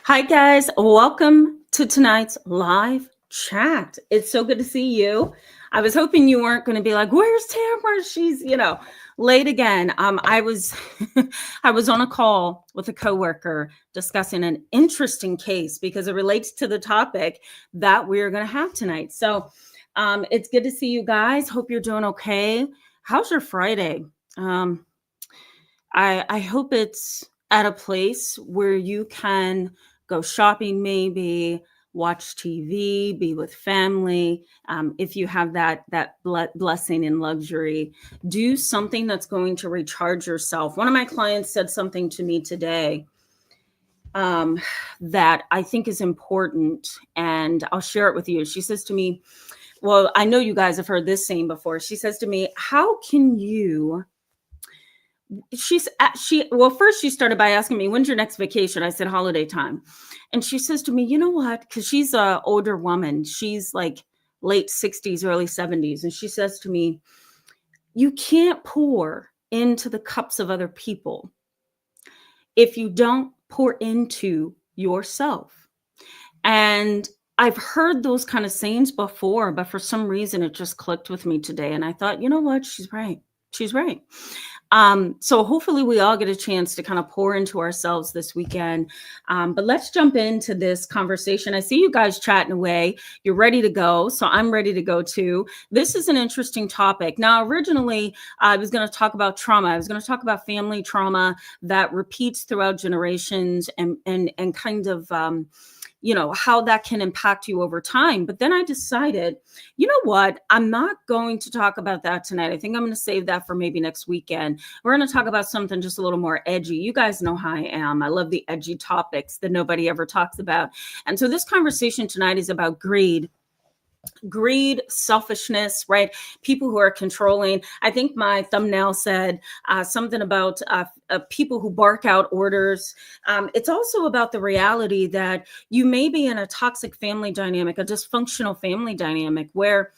Hi, guys. Welcome to tonight's live chat. It's so good to see you. I was hoping you weren't going to be like, "Where's Tamara? She's, late again." I was, I was on a call with a coworker discussing an interesting case because it relates to the topic that we're going to have tonight. So, it's good to see you guys. Hope you're doing okay. How's your Friday? Um, I hope it's at a place where you can go shopping, maybe watch TV, be with family. If you have that blessing and luxury, do something that's going to recharge yourself. One of my clients said something to me today um, that I think is important, and I'll share it with you. She says to me, "Well, I know you guys have heard this saying before." She says to me, "How can you?" First she started by asking me, "When's your next vacation?" I said, "Holiday time." And she says to me, "You know what?" Because she's a older woman. She's like late 60s, early 70s. And she says to me, "You can't pour into the cups of other people if you don't pour into yourself." And I've heard those kind of sayings before, but for some reason it just clicked with me today. And I thought, you know what? She's right. She's right. So hopefully we all get a chance to kind of pour into ourselves this weekend. But let's jump into this conversation. I see you guys chatting away. You're ready to go. So I'm ready to go too. This is an interesting topic. Now, originally, I was going to talk about trauma. I was going to talk about family trauma that repeats throughout generations and kind of, how that can impact you over time. But then I decided, you know what? I'm not going to talk about that tonight. I think I'm going to save that for maybe next weekend. We're going to talk about something just a little more edgy. You guys know how I am. I love the edgy topics that nobody ever talks about. And so this conversation tonight is about greed, selfishness, right? People who are controlling. I think my thumbnail said something about people who bark out orders. It's also about the reality that you may be in a toxic family dynamic, a dysfunctional family dynamic where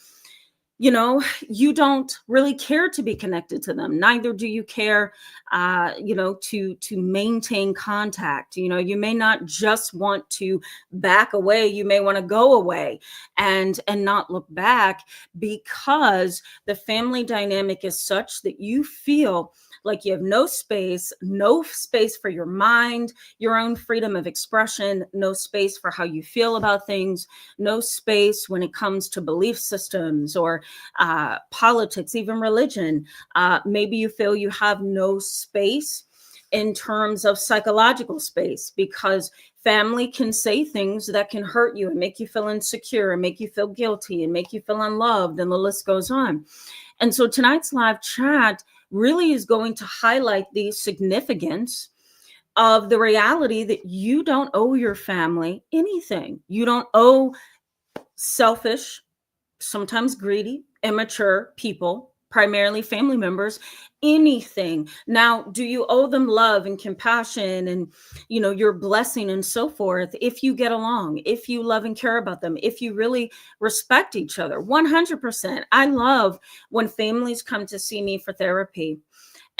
you don't really care to be connected to them. Neither do you care, to maintain contact. You may not just want to back away. You may want to go away and not look back because the family dynamic is such that you feel like you have no space for your mind, your own freedom of expression, no space for how you feel about things, no space when it comes to belief systems or politics, even religion. Maybe you feel you have no space in terms of psychological space because family can say things that can hurt you and make you feel insecure and make you feel guilty and make you feel unloved, and the list goes on. And so tonight's live chat really is going to highlight the significance of the reality that you don't owe your family anything. You don't owe selfish, sometimes greedy, immature people, primarily family members, anything. Now, do you owe them love and compassion and, your blessing and so forth if you get along, if you love and care about them, if you really respect each other? 100%. I love when families come to see me for therapy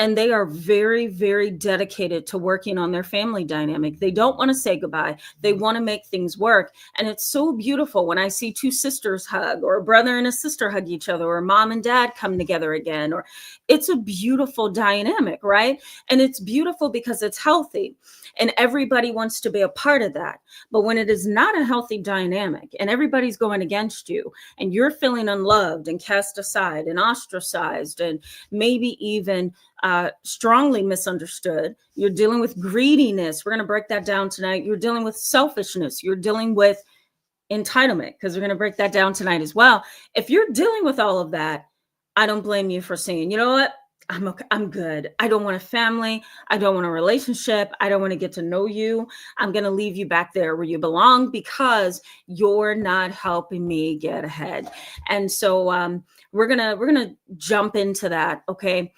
and they are very, very dedicated to working on their family dynamic. They don't want to say goodbye. They want to make things work. And it's so beautiful when I see two sisters hug, or a brother and a sister hug each other, or mom and dad come together again. Or it's a beautiful dynamic, right? And it's beautiful because it's healthy and everybody wants to be a part of that. But when it is not a healthy dynamic and everybody's going against you and you're feeling unloved and cast aside and ostracized and maybe even strongly misunderstood, you're dealing with greediness. We're going to break that down tonight. You're dealing with selfishness. You're dealing with entitlement, because we're going to break that down tonight as well. If you're dealing with all of that, I don't blame you for saying, you know what? I'm okay. I'm good. I don't want a family. I don't want a relationship. I don't want to get to know you. I'm going to leave you back there where you belong because you're not helping me get ahead. And so we're gonna jump into that. Okay.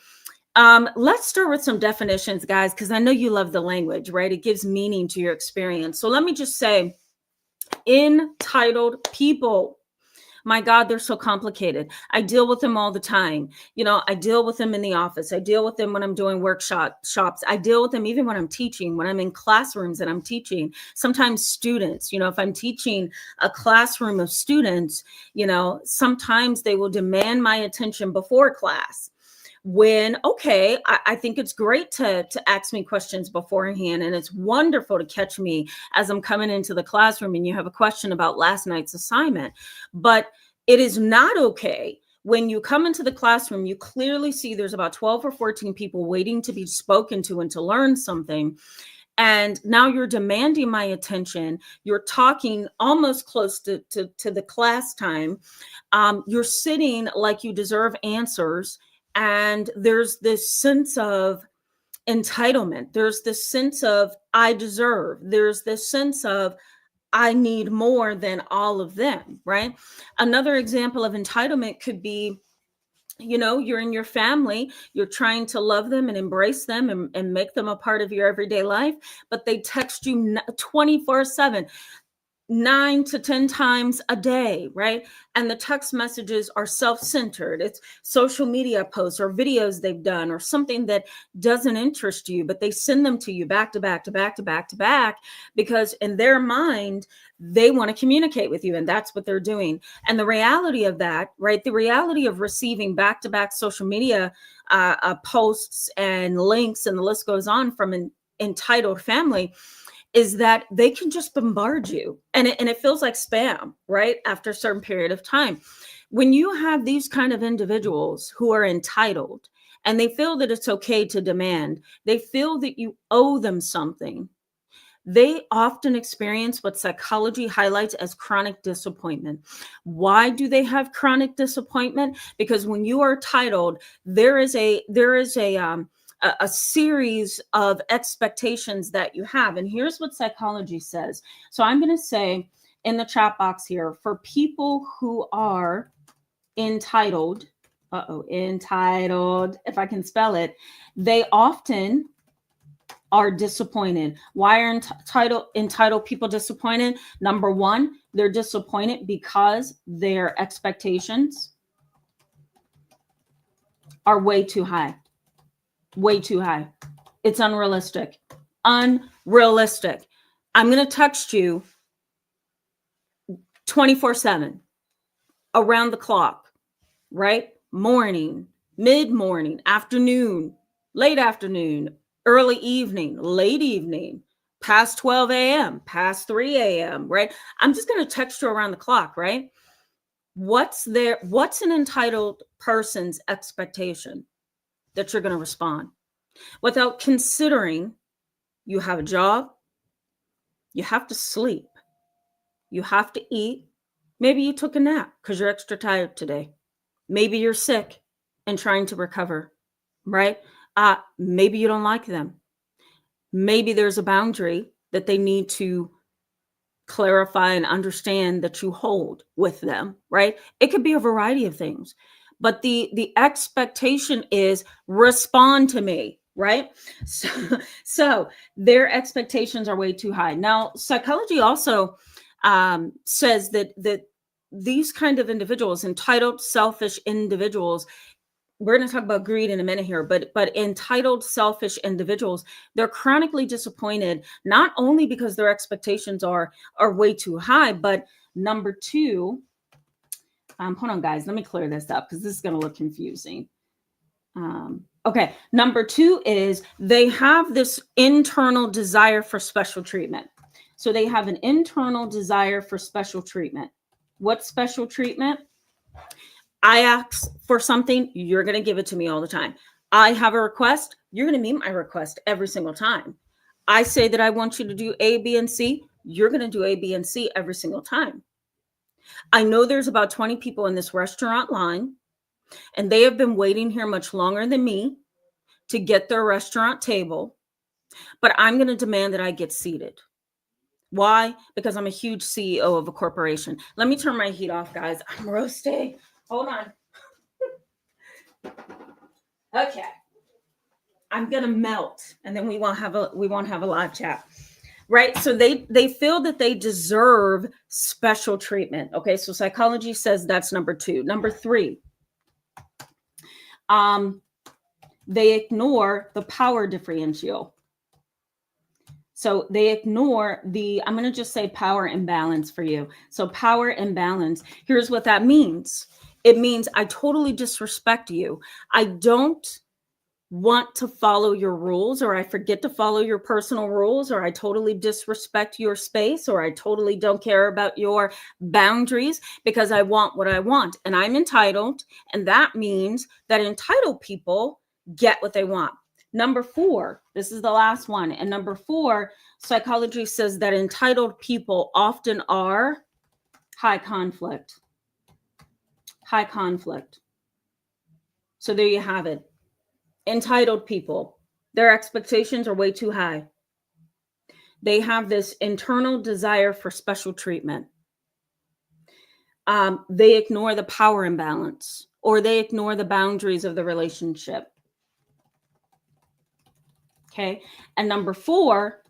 Let's start with some definitions, guys, because I know you love the language, right? It gives meaning to your experience. So let me just say, entitled people My God, they're so complicated. I deal with them all the time. I deal with them in the office. I deal with them when I'm doing shops. I deal with them even when I'm teaching, when I'm in classrooms and I'm teaching. Sometimes students, if I'm teaching a classroom of students, sometimes they will demand my attention before class. When, okay, I think it's great to ask me questions beforehand, and it's wonderful to catch me as I'm coming into the classroom and you have a question about last night's assignment. But it is not okay when you come into the classroom, you clearly see there's about 12 or 14 people waiting to be spoken to and to learn something. And now you're demanding my attention. You're talking almost close to the class time. You're sitting like you deserve answers. And there's this sense of entitlement. There's this sense of I deserve. There's this sense of I need more than all of them, right? Another example of entitlement could be, you're in your family, you're trying to love them and embrace them and make them a part of your everyday life, but they text you 24/7. 9 to 10 times a day, right? And the text messages are self-centered. It's social media posts or videos they've done or something that doesn't interest you, but they send them to you back to back to back to back to back because in their mind, they want to communicate with you, and that's what they're doing. And the reality of that, right? The reality of receiving back-to-back social media posts and links, and the list goes on, from an entitled family, is that they can just bombard you, and it feels like spam, right? After a certain period of time. When you have these kind of individuals who are entitled and they feel that it's okay to demand, they feel that you owe them something, they often experience what psychology highlights as chronic disappointment. Why do they have chronic disappointment? Because when you are titled, there is a series of expectations that you have. And here's what psychology says. So I'm going to say in the chat box here, for people who are entitled, entitled, if I can spell it, they often are disappointed. Why are entitled people disappointed? Number one, they're disappointed because their expectations are way too high. Way too high. It's unrealistic. Unrealistic. I'm going to text you 24/7, around the clock, right? Morning, mid-morning, afternoon, late afternoon, early evening, late evening, past 12 a.m., past 3 a.m., right? I'm just going to text you around the clock, right? What's an entitled person's expectation that you're going to respond without considering you have a job, you have to sleep, you have to eat. Maybe you took a nap because you're extra tired today. Maybe you're sick and trying to recover, right? Maybe you don't like them. Maybe there's a boundary that they need to clarify and understand that you hold with them, right? It could be a variety of things. But the expectation is respond to me, right? So their expectations are way too high. Now, psychology also says that these kind of individuals, entitled, selfish individuals, we're going to talk about greed in a minute here, but entitled, selfish individuals, they're chronically disappointed, not only because their expectations are way too high, but number two, hold on, guys, let me clear this up because this is going to look confusing. Okay, number two is they have this internal desire for special treatment. So they have an internal desire for special treatment. What special treatment? I ask for something, you're going to give it to me all the time. I have a request, you're going to meet my request every single time. I say that I want you to do A, B, and C, you're going to do A, B, and C every single time. I know there's about 20 people in this restaurant line, and they have been waiting here much longer than me to get their restaurant table, but I'm going to demand that I get seated. Why? Because I'm a huge CEO of a corporation. Let me turn my heat off, guys. I'm roasting. Hold on. Okay. I'm gonna melt, and then we won't have a live chat. right? So they feel that they deserve special treatment. Okay, so psychology says that's number 2. Number 3, they ignore the power differential. So they ignore the, I'm going to just say power imbalance for you. So power imbalance, here's what that means. It means I totally disrespect you. I don't want to follow your rules, or I forget to follow your personal rules, or I totally disrespect your space, or I totally don't care about your boundaries because I want what I want and I'm entitled. And that means that entitled people get what they want. Number 4, this is the last one. And number 4, psychology says that entitled people often are high conflict. High conflict. So there you have it. Entitled people, their expectations are way too high. They have this internal desire for special treatment. They ignore the power imbalance, or they ignore the boundaries of the relationship. Okay. And number 4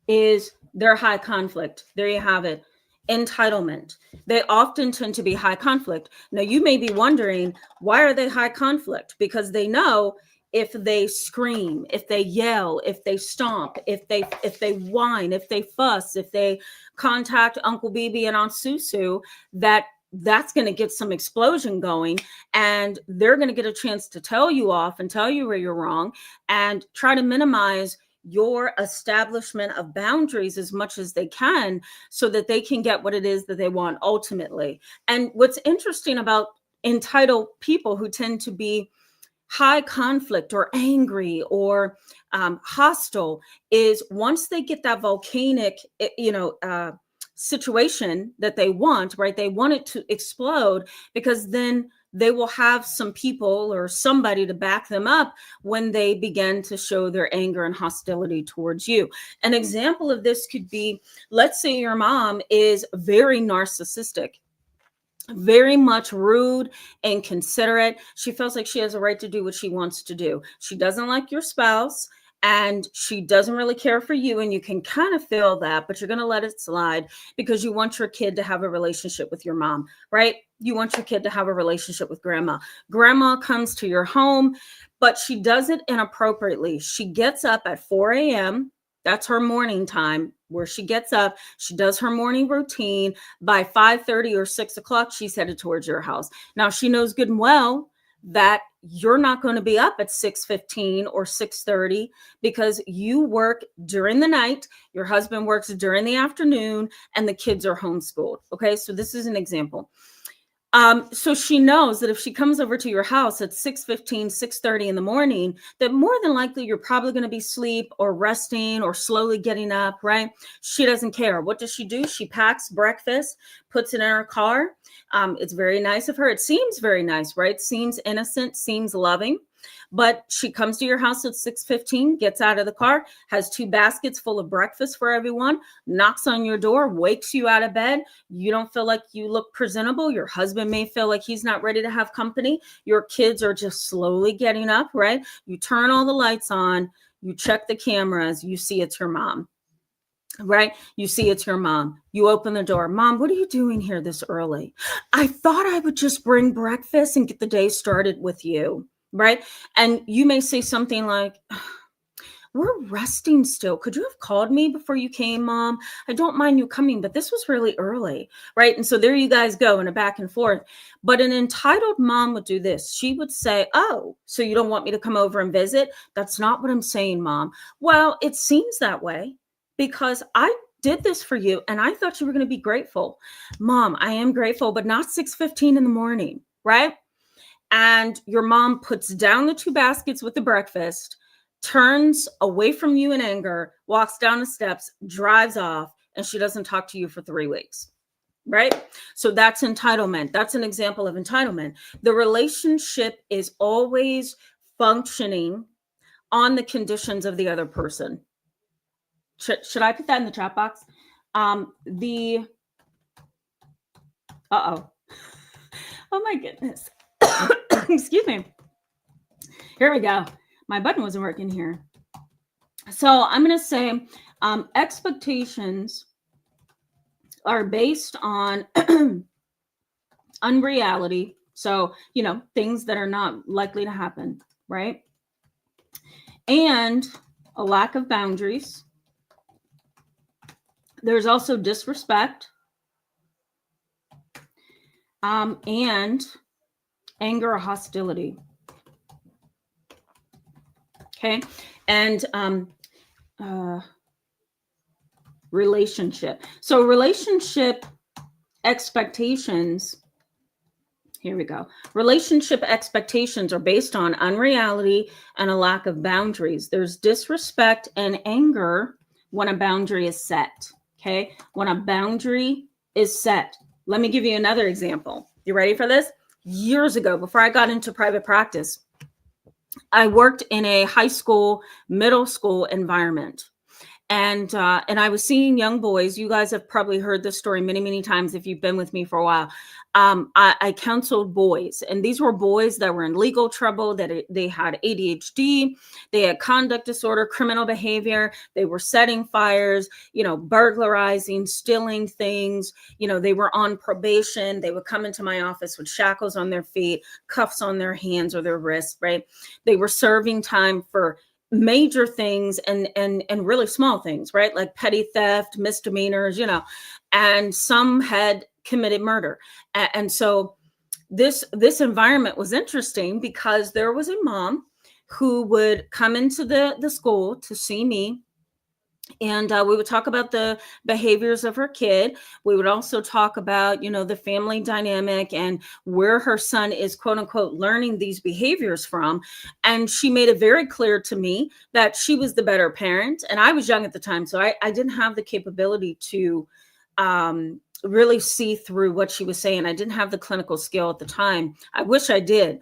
is their high conflict. There you have it. Entitlement. They often tend to be high conflict. Now, you may be wondering, why are they high conflict? Because they know if they scream, if they yell, if they stomp, if they whine, if they fuss, if they contact Uncle BB and Aunt Susu, that's going to get some explosion going, and they're going to get a chance to tell you off and tell you where you're wrong and try to minimize your establishment of boundaries as much as they can so that they can get what it is that they want ultimately. And what's interesting about entitled people who tend to be high conflict or angry or hostile is once they get that volcanic, situation that they want, right? They want it to explode, because then they will have some people or somebody to back them up when they begin to show their anger and hostility towards you. An example of this could be, let's say your mom is very narcissistic, very much rude and considerate. She feels like she has a right to do what she wants to do. She doesn't like your spouse and she doesn't really care for you. And you can kind of feel that, but you're going to let it slide because you want your kid to have a relationship with your mom, right? You want your kid to have a relationship with grandma. Grandma comes to your home, but she does it inappropriately. She gets up at 4 a.m. That's her morning time where she gets up, she does her morning routine. By 5:30 or 6 o'clock, she's headed towards your house. Now, she knows good and well that you're not going to be up at 6:15 or 6:30 because you work during the night, your husband works during the afternoon, and the kids are homeschooled. Okay, so this is an example. So she knows that if she comes over to your house at 6:15, 6:30 in the morning, that more than likely you're probably going to be asleep or resting or slowly getting up, right? She doesn't care. What does she do? She packs breakfast, puts it in her car. It's very nice of her. It seems very nice, right? Seems innocent, seems loving. But she comes to your house at 6:15, gets out of the car, has 2 baskets full of breakfast for everyone, knocks on your door, wakes you out of bed. You don't feel like you look presentable. Your husband may feel like he's not ready to have company. Your kids are just slowly getting up, right? You turn all the lights on, you check the cameras, you see it's your mom. Right? You see it's your mom. You open the door. Mom, what are you doing here this early? I thought I would just bring breakfast and get the day started with you. Right? And you may say something like, we're resting still. Could you have called me before you came, Mom? I don't mind you coming, but this was really early, right? And so there you guys go in a back and forth. But an entitled mom would do this. She would say, oh, so you don't want me to come over and visit? That's not what I'm saying, Mom. Well, it seems that way because I did this for you and I thought you were going to be grateful. Mom, I am grateful, but not 6:15 in the morning, right? And your mom puts down the 2 baskets with the breakfast, turns away from you in anger, walks down the steps, drives off, and she doesn't talk to you for 3 weeks, right? So that's entitlement. That's an example of entitlement. The relationship is always functioning on the conditions of the other person. Should I put that in the chat box? Oh my goodness. Excuse me. Here we go. My button wasn't working here. So I'm going to say Expectations are based on unreality. So, things that are not likely to happen, right? And a lack of boundaries. There's also disrespect, and anger or hostility. Okay. And relationship. So relationship expectations, here we go. Relationship expectations are based on unreality and a lack of boundaries. There's disrespect and anger when a boundary is set. Okay. When a boundary is set. Let me give you another example. You ready for this? Years ago, before I got into private practice, I worked in a high school, middle school environment. And I was seeing young boys. You guys have probably heard this story many, many times if you've been with me for a while. I counseled boys, and these were boys that were in legal trouble, that they had ADHD, they had conduct disorder, criminal behavior, they were setting fires, burglarizing, stealing things. They were on probation. They would come into my office with shackles on their feet, cuffs on their hands or their wrists, right? They were serving time for major things and really small things, right? Like petty theft, misdemeanors, and some had committed murder. And so this environment was interesting because there was a mom who would come into the school to see me. And we would talk about the behaviors of her kid. We would also talk about, the family dynamic and where her son is, quote unquote, learning these behaviors from. And she made it very clear to me that she was the better parent. And I was young at the time, so I didn't have the capability to really see through what she was saying. I didn't have the clinical skill at the time. I wish I did,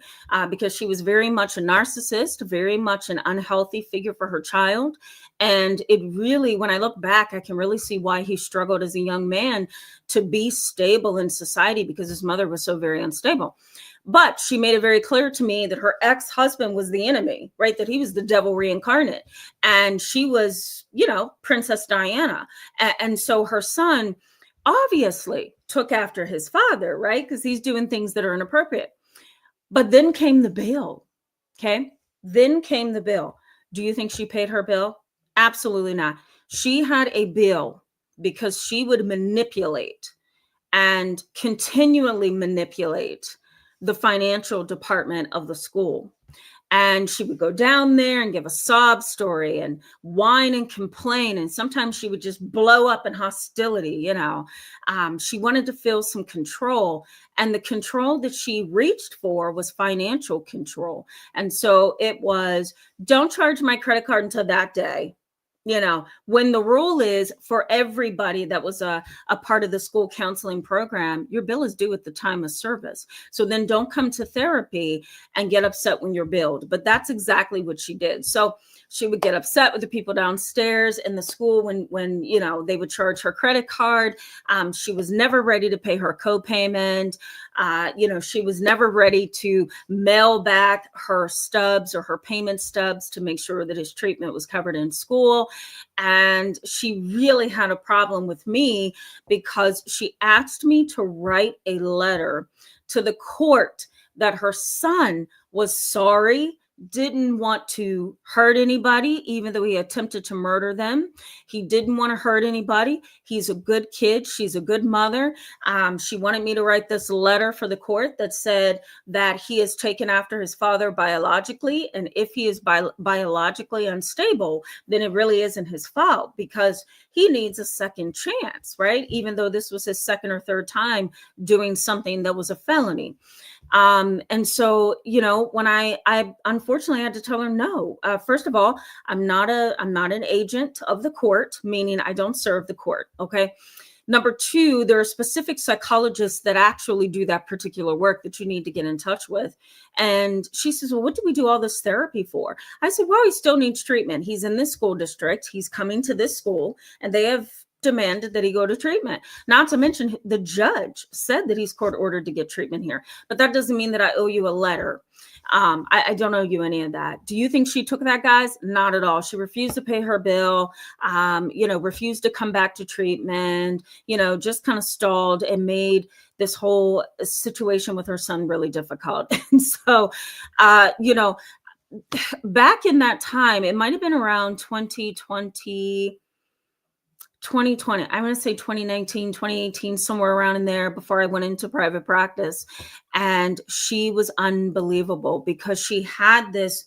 because she was very much a narcissist, very much an unhealthy figure for her child. And it really, when I look back, I can really see why he struggled as a young man to be stable in society, because his mother was so very unstable. But she made it very clear to me that her ex-husband was the enemy, right? That he was the devil reincarnate. And she was, Princess Diana. And so her son obviously took after his father, right? Because he's doing things that are inappropriate. But then came the bill. Okay. Then came the bill. Do you think she paid her bill? Absolutely not. She had a bill because she would manipulate and continually manipulate the financial department of the school. And she would go down there and give a sob story and whine and complain. And sometimes she would just blow up in hostility. She wanted to feel some control. And the control that she reached for was financial control. And so it was, don't charge my credit card until that day. When the rule is for everybody that was a part of the school counseling program, your bill is due at the time of service. So then don't come to therapy and get upset when you're billed. But that's exactly what she did. So she would get upset with the people downstairs in the school when they would charge her credit card. She was never ready to pay her co-payment. She was never ready to mail back her stubs or her payment stubs to make sure that his treatment was covered in school. And she really had a problem with me because she asked me to write a letter to the court that her son was sorry, didn't want to hurt anybody, even though he attempted to murder them. He didn't want to hurt anybody. He's a good kid. She's a good mother. She wanted me to write this letter for the court that said that he is taken after his father biologically. And if he is biologically unstable, then it really isn't his fault, because he needs a second chance, right? Even though this was his second or third time doing something that was a felony. And so, when I unfortunately had to tell her no. First of all, I'm not an agent of the court, meaning I don't serve the court. Okay. Number two, there are specific psychologists that actually do that particular work that you need to get in touch with. And she says, well, what do we do all this therapy for? I said, well, he still needs treatment. He's in this school district. He's coming to this school, and they have demanded that he go to treatment. Not to mention the judge said that he's court ordered to get treatment here. But that doesn't mean that I owe you a letter. I don't owe you any of that. Do you think she took that, guys? Not at all. She refused to pay her bill, refused to come back to treatment, just kind of stalled and made this whole situation with her son really difficult. And so, back in that time, it might have been around 2020, I'm going to say 2019, 2018, somewhere around in there before I went into private practice. And she was unbelievable because she had this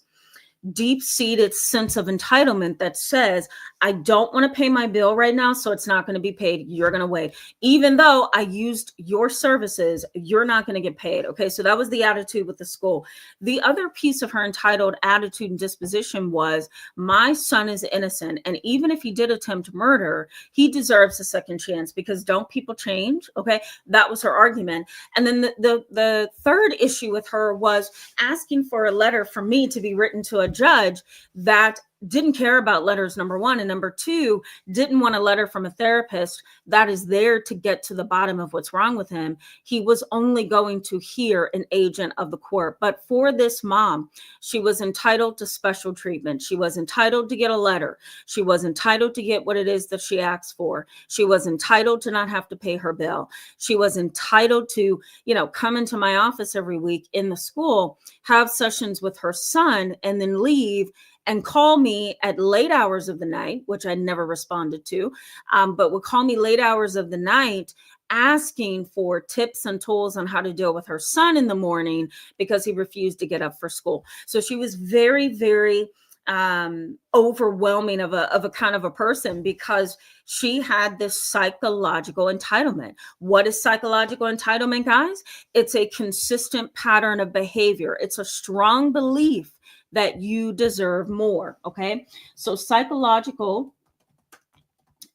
deep-seated sense of entitlement that says, I don't want to pay my bill right now, so it's not going to be paid. You're going to wait. Even though I used your services, you're not going to get paid. Okay, so that was the attitude with the school. The other piece of her entitled attitude and disposition was, my son is innocent, and even if he did attempt murder, he deserves a second chance, because don't people change? Okay, that was her argument. And then the third issue with her was asking for a letter from me to be written to a judge that didn't care about letters, number one, and number two, didn't want a letter from a therapist that is there to get to the bottom of what's wrong with him. He was only going to hear an agent of the court. But for this mom, she was entitled to special treatment. She was entitled to get a letter. She was entitled to get what it is that she asked for. She was entitled to not have to pay her bill. She was entitled to, come into my office every week in the school, have sessions with her son, and then leave and call me at late hours of the night, which I never responded to, but would call me late hours of the night asking for tips and tools on how to deal with her son in the morning because he refused to get up for school. So she was very, very overwhelming of a kind of a person, because she had this psychological entitlement. What is psychological entitlement, guys? It's a consistent pattern of behavior. It's a strong belief that you deserve more. Okay, so psychological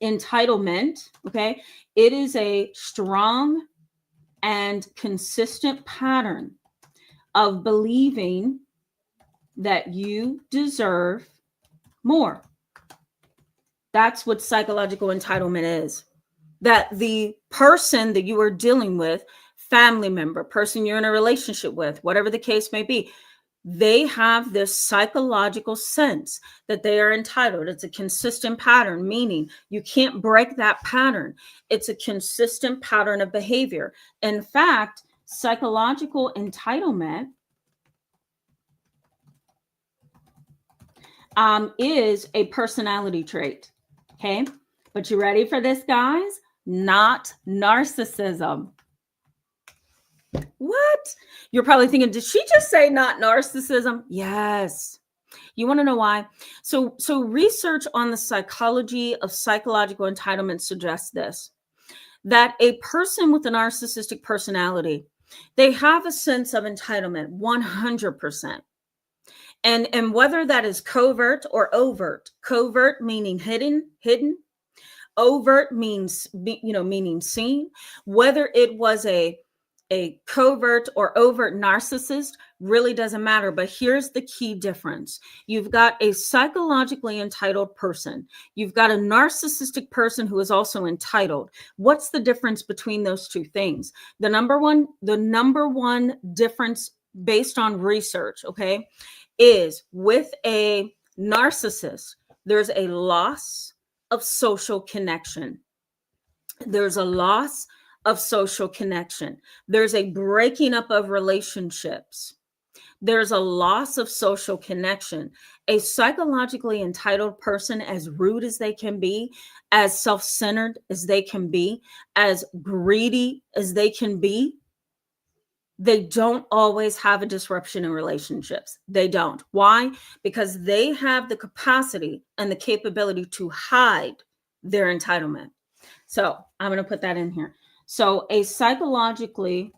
entitlement, okay, it is a strong and consistent pattern of believing that you deserve more. That's what psychological entitlement is. That the person that you are dealing with, family member, person you're in a relationship with, whatever the case may be, they have this psychological sense that they are entitled. It's a consistent pattern, meaning you can't break that pattern. It's a consistent pattern of behavior. In fact, psychological entitlement is a personality trait. Okay, but you ready for this, guys? Not narcissism. What? You're probably thinking, did she just say not narcissism? Yes. You want to know why? So research on the psychology of psychological entitlement suggests this, that a person with a narcissistic personality, they have a sense of entitlement 100%. And whether that is covert or overt, covert meaning hidden, overt means, meaning seen, whether it was a covert or overt narcissist really doesn't matter. But here's the key difference. You've got a psychologically entitled person. You've got a narcissistic person who is also entitled. What's the difference between those two things? The number one difference based on research, okay, is with a narcissist, there's a loss of social connection. There's a loss of social connection. There's a breaking up of relationships. There's a loss of social connection. A psychologically entitled person, as rude as they can be, as self-centered as they can be, as greedy as they can be, they don't always have a disruption in relationships. They don't. Why? Because they have the capacity and the capability to hide their entitlement. So I'm going to put that in here. So a psychologically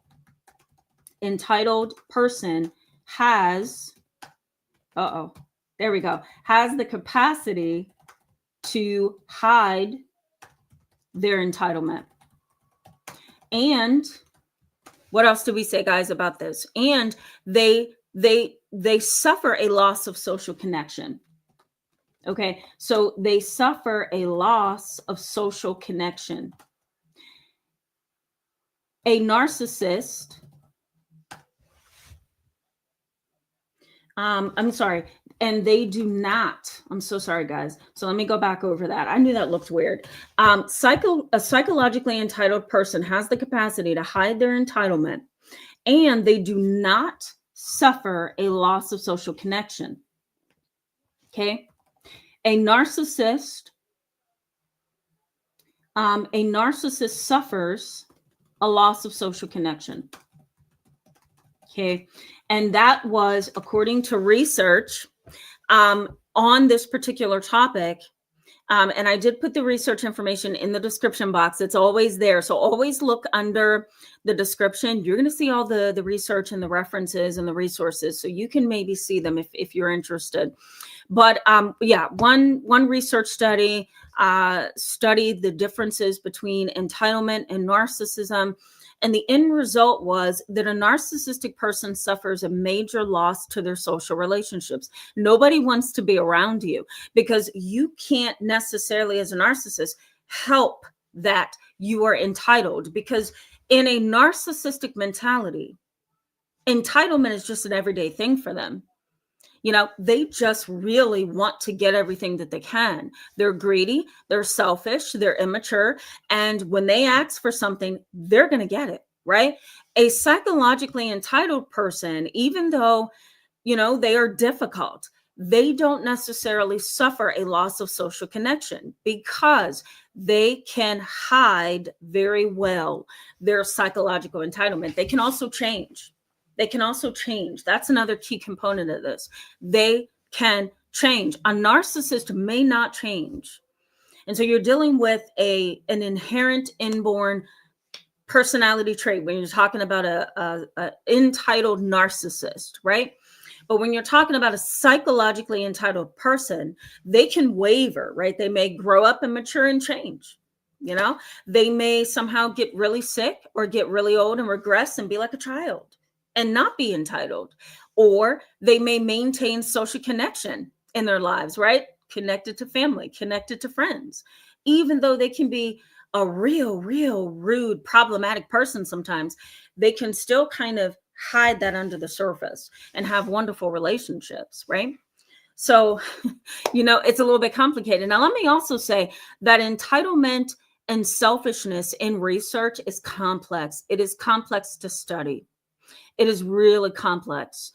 entitled person has, has the capacity to hide their entitlement. And what else do we say, guys, about this? And they suffer a loss of social connection. Okay, so they suffer a loss of social connection. A narcissist, I'm sorry, and they do not, I'm so sorry, guys. So let me go back over that. I knew that looked weird. A psychologically entitled person has the capacity to hide their entitlement, and they do not suffer a loss of social connection. Okay. A narcissist suffers a loss of social connection. Okay. And that was according to research on this particular topic. And I did put the research information in the description box. It's always there. So always look under the description. You're going to see all the research and the references and the resources. So you can maybe see them if you're interested. But yeah, one research study studied the differences between entitlement and narcissism. And the end result was that a narcissistic person suffers a major loss to their social relationships. Nobody wants to be around you because you can't necessarily, as a narcissist, help that you are entitled. Because in a narcissistic mentality, entitlement is just an everyday thing for them. You know, they just really want to get everything that they can. They're greedy, they're selfish, they're immature. And when they ask for something, they're going to get it, right? A psychologically entitled person, even though, you know, they are difficult, they don't necessarily suffer a loss of social connection because they can hide very well their psychological entitlement. They can also change. That's another key component of this. They can change. A narcissist may not change. And so you're dealing with an inherent inborn personality trait when you're talking about a entitled narcissist, right? But when you're talking about a psychologically entitled person, they can waver, right? They may grow up and mature and change. You know, they may somehow get really sick or get really old and regress and be like a child and not be entitled. Or they may maintain social connection in their lives, right? Connected to family, connected to friends, even though they can be a real rude, problematic person sometimes, they can still kind of hide that under the surface and have wonderful relationships, right? So, you know, it's a little bit complicated. Now, let me also say that entitlement and selfishness in research is complex. It is complex to study. It is really complex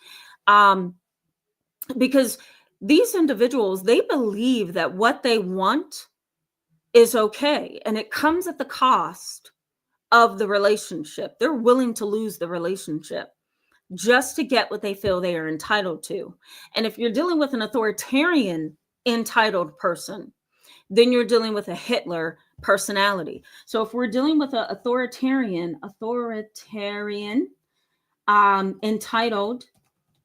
because these individuals, they believe that what they want is okay. And it comes at the cost of the relationship. They're willing to lose the relationship just to get what they feel they are entitled to. And if you're dealing with an authoritarian entitled person, then you're dealing with a Hitler personality. So if we're dealing with an authoritarian entitled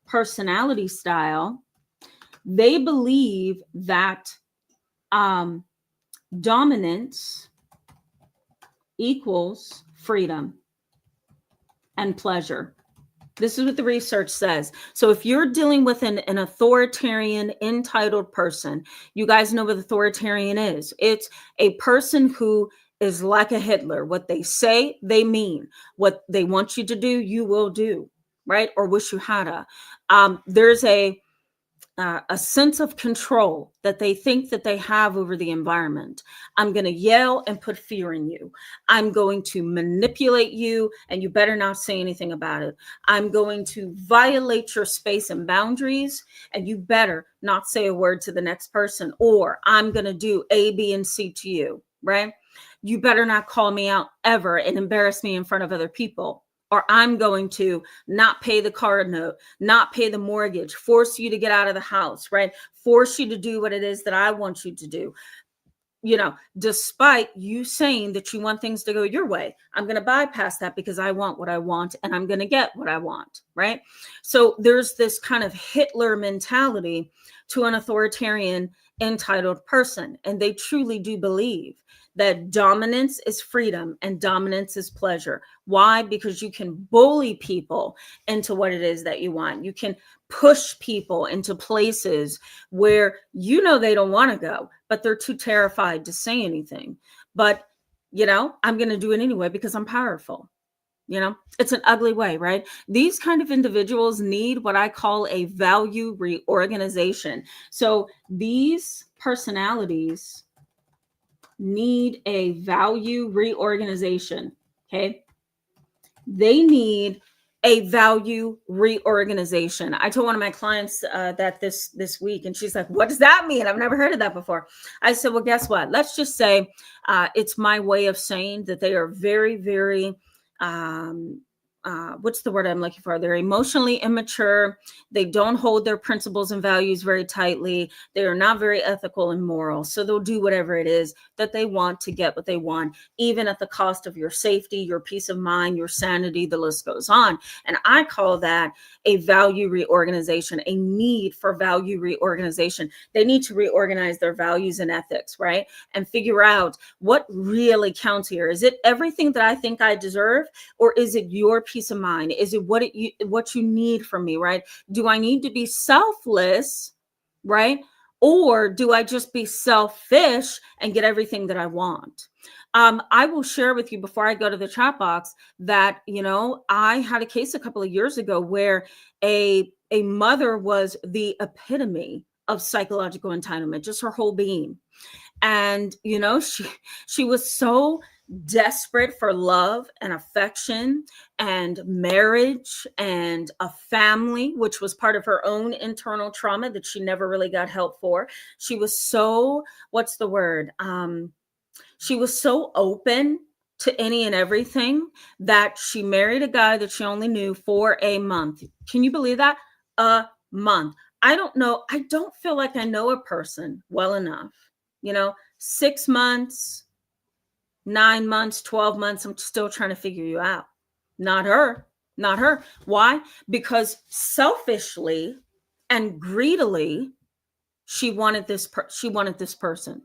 personality style, they believe that dominance equals freedom and pleasure. This is what the research says. So if you're dealing with an authoritarian entitled person, you guys know what authoritarian is. It's a person who is like a Hitler. What they say, they mean. What they want you to do, you will do, right? Or wish you had a. There's a sense of control that they think that they have over the environment. I'm going to yell and put fear in you. I'm going to manipulate you, and you better not say anything about it. I'm going to violate your space and boundaries, and you better not say a word to the next person, or I'm going to do A, B, and C to you, right? You better not call me out ever and embarrass me in front of other people. Or I'm going to not pay the car note, not pay the mortgage, force you to get out of the house, right? Force you to do what it is that I want you to do. You know, despite you saying that you want things to go your way, I'm going to bypass that because I want what I want and I'm going to get what I want, right? So there's this kind of Hitler mentality to an authoritarian entitled person. And they truly do believe that dominance is freedom and dominance is pleasure. Why? Because you can bully people into what it is that you want. You can push people into places where you know they don't want to go, but they're too terrified to say anything. But, I'm going to do it anyway because I'm powerful. It's an ugly way, right? These kind of individuals need what I call a value reorganization. So these personalities need a value reorganization. Okay. They need a value reorganization. I told one of my clients that this week, and she's like, "What does that mean? I've never heard of that before." I said, "Well, guess what? Let's just say it's my way of saying that they are very, very what's the word I'm looking for? They're emotionally immature. They don't hold their principles and values very tightly. They are not very ethical and moral. So they'll do whatever it is that they want to get what they want, even at the cost of your safety, your peace of mind, your sanity, the list goes on." And I call that a value reorganization, a need for value reorganization. They need to reorganize their values and ethics, right? And figure out what really counts here. Is it everything that I think I deserve? Or is it your peace of mind? Is it what you need from me, right? Do I need to be selfless, right? Or do I just be selfish and get everything that I want? I will share with you before I go to the chat box that, I had a case a couple of years ago where a mother was the epitome of psychological entitlement, just her whole being. And, she was so desperate for love and affection and marriage and a family, which was part of her own internal trauma that she never really got help for. She was so, what's the word? She was so open to any and everything that she married a guy that she only knew for a month. Can you believe that? A month. I don't know. I don't feel like I know a person well enough. 6 months, 9 months, 12 months. I'm still trying to figure you out. Not her. Not her. Why? Because selfishly and greedily, she wanted this person.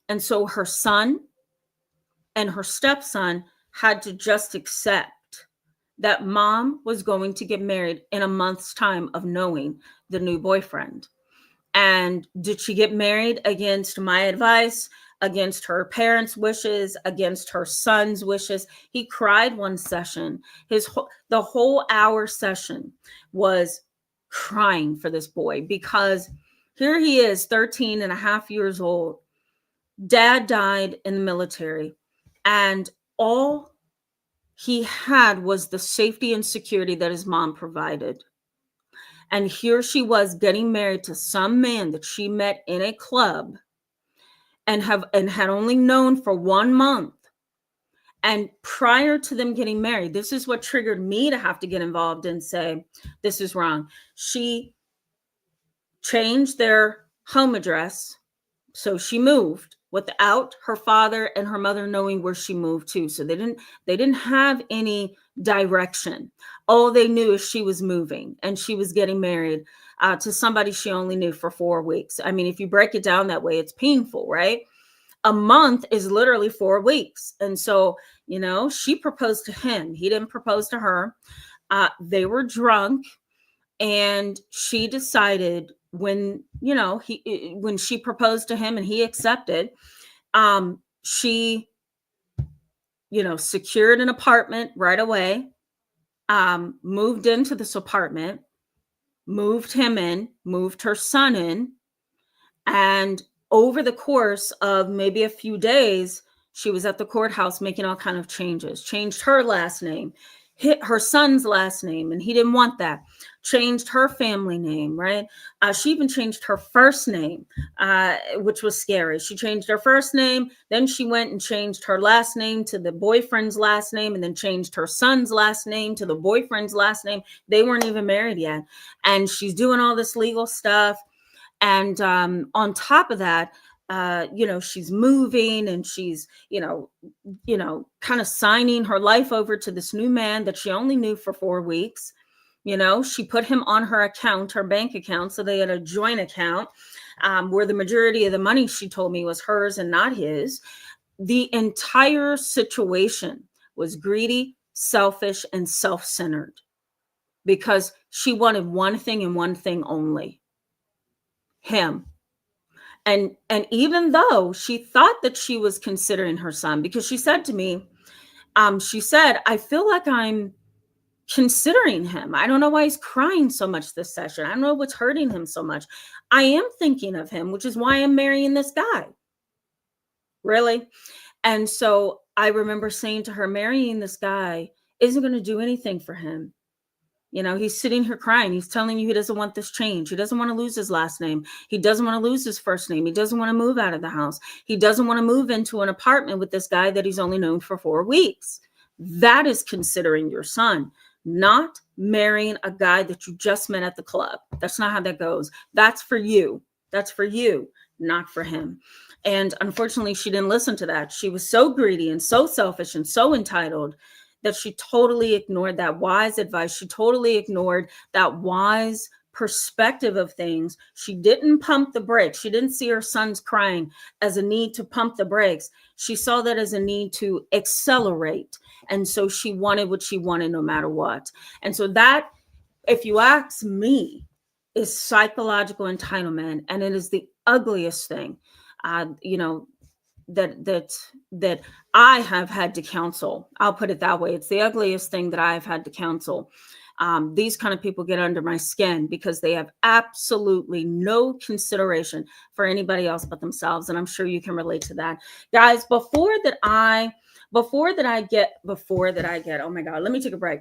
And so her son and her stepson had to just accept that mom was going to get married in a month's time of knowing the new boyfriend. And did she get married against my advice, against her parents' wishes, against her son's wishes? He cried one session. The whole hour session was crying for this boy because here he is, 13 and a half years old. Dad died in the military, and all he had was the safety and security that his mom provided. And here she was getting married to some man that she met in a club and had only known for 1 month. And prior to them getting married, this is what triggered me to have to get involved and say, this is wrong. She changed their home address. So she moved without her father and her mother knowing where she moved to. So they didn't have any direction. All they knew is she was moving and she was getting married to somebody she only knew for 4 weeks. I mean, if you break it down that way, it's painful, right? A month is literally 4 weeks. And so, she proposed to him. He didn't propose to her. They were drunk, and she decided when she proposed to him and he accepted, she secured an apartment right away, moved into this apartment, moved him in, moved her son in, and over the course of maybe a few days, she was at the courthouse making all kind of changes. Changed her last name, hit her son's last name, and he didn't want that. Changed her family name, right? She even changed her first name, which was scary. She changed her first name, then she went and changed her last name to the boyfriend's last name, and then changed her son's last name to the boyfriend's last name. They weren't even married yet. And she's doing all this legal stuff. And on top of that, she's moving and she's, kind of signing her life over to this new man that she only knew for 4 weeks. She put him on her account, her bank account. So they had a joint account where the majority of the money, she told me, was hers and not his. The entire situation was greedy, selfish, and self-centered because she wanted one thing and one thing only: him. And even though she thought that she was considering her son, because she said to me, she said, I feel like I'm considering him. I don't know why he's crying so much this session. I don't know what's hurting him so much. I am thinking of him, which is why I'm marrying this guy. Really? And so I remember saying to her, marrying this guy isn't going to do anything for him. He's sitting here crying. He's telling you he doesn't want this change. He doesn't want to lose his last name. He doesn't want to lose his first name. He doesn't want to move out of the house. He doesn't want to move into an apartment with this guy that he's only known for 4 weeks. That is considering your son, not marrying a guy that you just met at the club. That's not how that goes. That's for you. That's for you, not for him. And unfortunately, she didn't listen to that. She was so greedy and so selfish and so entitled that she totally ignored that wise advice. She totally ignored that wise perspective of things. She didn't pump the brakes. She didn't see her sons crying as a need to pump the brakes. She saw that as a need to accelerate. And so she wanted what she wanted no matter what. And so that, if you ask me, is psychological entitlement. And it is the ugliest thing, that I have had to counsel. I'll put it that way. It's the ugliest thing that I've had to counsel. These kind of people get under my skin because they have absolutely no consideration for anybody else but themselves. And I'm sure you can relate to that. Guys, before that I get, oh my God, let me take a break.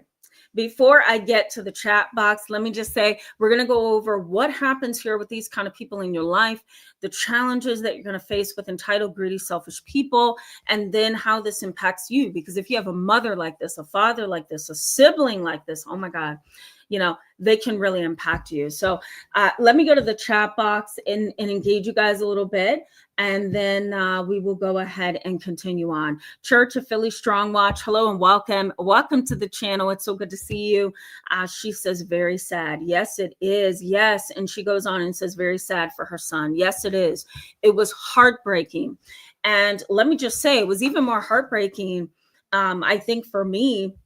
Before I get to the chat box, let me just say, we're going to go over what happens here with these kind of people in your life, the challenges that you're going to face with entitled, greedy, selfish people, and then how this impacts you. Because if you have a mother like this, a father like this, a sibling like this, oh my God, they can really impact you. So let me go to the chat box and engage you guys a little bit. And then we will go ahead and continue on. Church of Philly Strong Watch, hello and welcome. Welcome to the channel. It's so good to see you. She says, very sad. Yes, it is. Yes. And she goes on and says, very sad for her son. Yes, it is. It was heartbreaking. And let me just say, it was even more heartbreaking, I think, for me,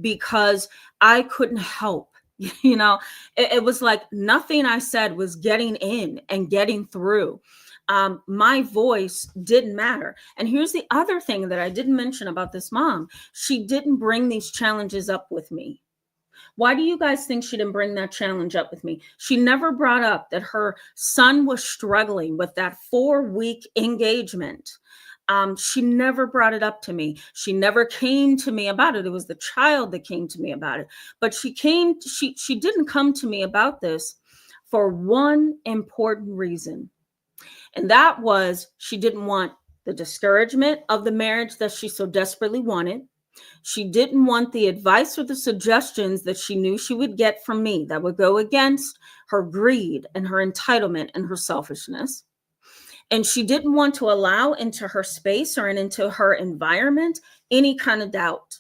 because I couldn't help. It was like nothing I said was getting in and getting through. My voice didn't matter. And here's the other thing that I didn't mention about this mom. She didn't bring these challenges up with me. Why do you guys think she didn't bring that challenge up with me? She never brought up that her son was struggling with that 4-week engagement. She never brought it up to me. She never came to me about it. It was the child that came to me about it. But she didn't come to me about this for one important reason. And that was she didn't want the discouragement of the marriage that she so desperately wanted. She didn't want the advice or the suggestions that she knew she would get from me that would go against her greed and her entitlement and her selfishness. And she didn't want to allow into her space or into her environment any kind of doubt,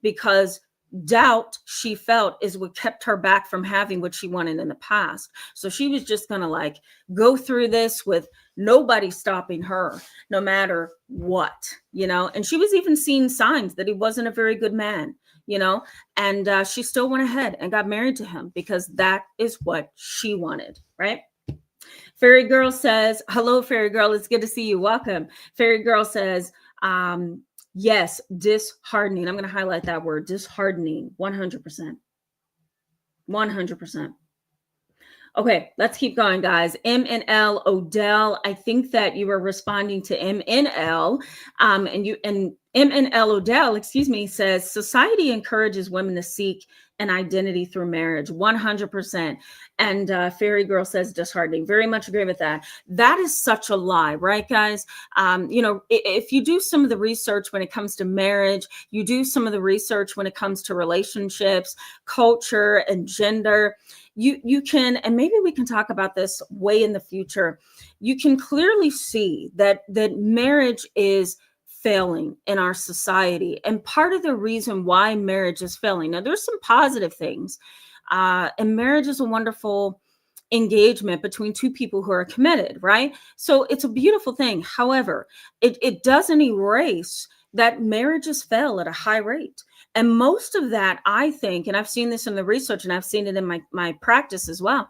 because doubt, she felt, is what kept her back from having what she wanted in the past. So she was just going to go through this with nobody stopping her, no matter what, and she was even seeing signs that he wasn't a very good man, and she still went ahead and got married to him because that is what she wanted, right? Fairy Girl says, hello, Fairy Girl. It's good to see you. Welcome. Fairy Girl says, yes, disheartening. I'm going to highlight that word, disheartening, 100%. 100%. Okay, let's keep going, guys. MNL Odell, I think that you were responding to MNL, and MNL Odell, says society encourages women to seek an identity through marriage, 100%. And Fairy Girl says disheartening. Very much agree with that. That is such a lie, right, guys? If you do some of the research when it comes to marriage, you do some of the research when it comes to relationships, culture, and gender, you can, and maybe we can talk about this way in the future, you can clearly see that marriage is failing in our society. And part of the reason why marriage is failing, now there's some positive things. And marriage is a wonderful engagement between two people who are committed, right? So it's a beautiful thing. However, it doesn't erase that marriages fail at a high rate. And most of that, I think, and I've seen this in the research and I've seen it in my practice as well,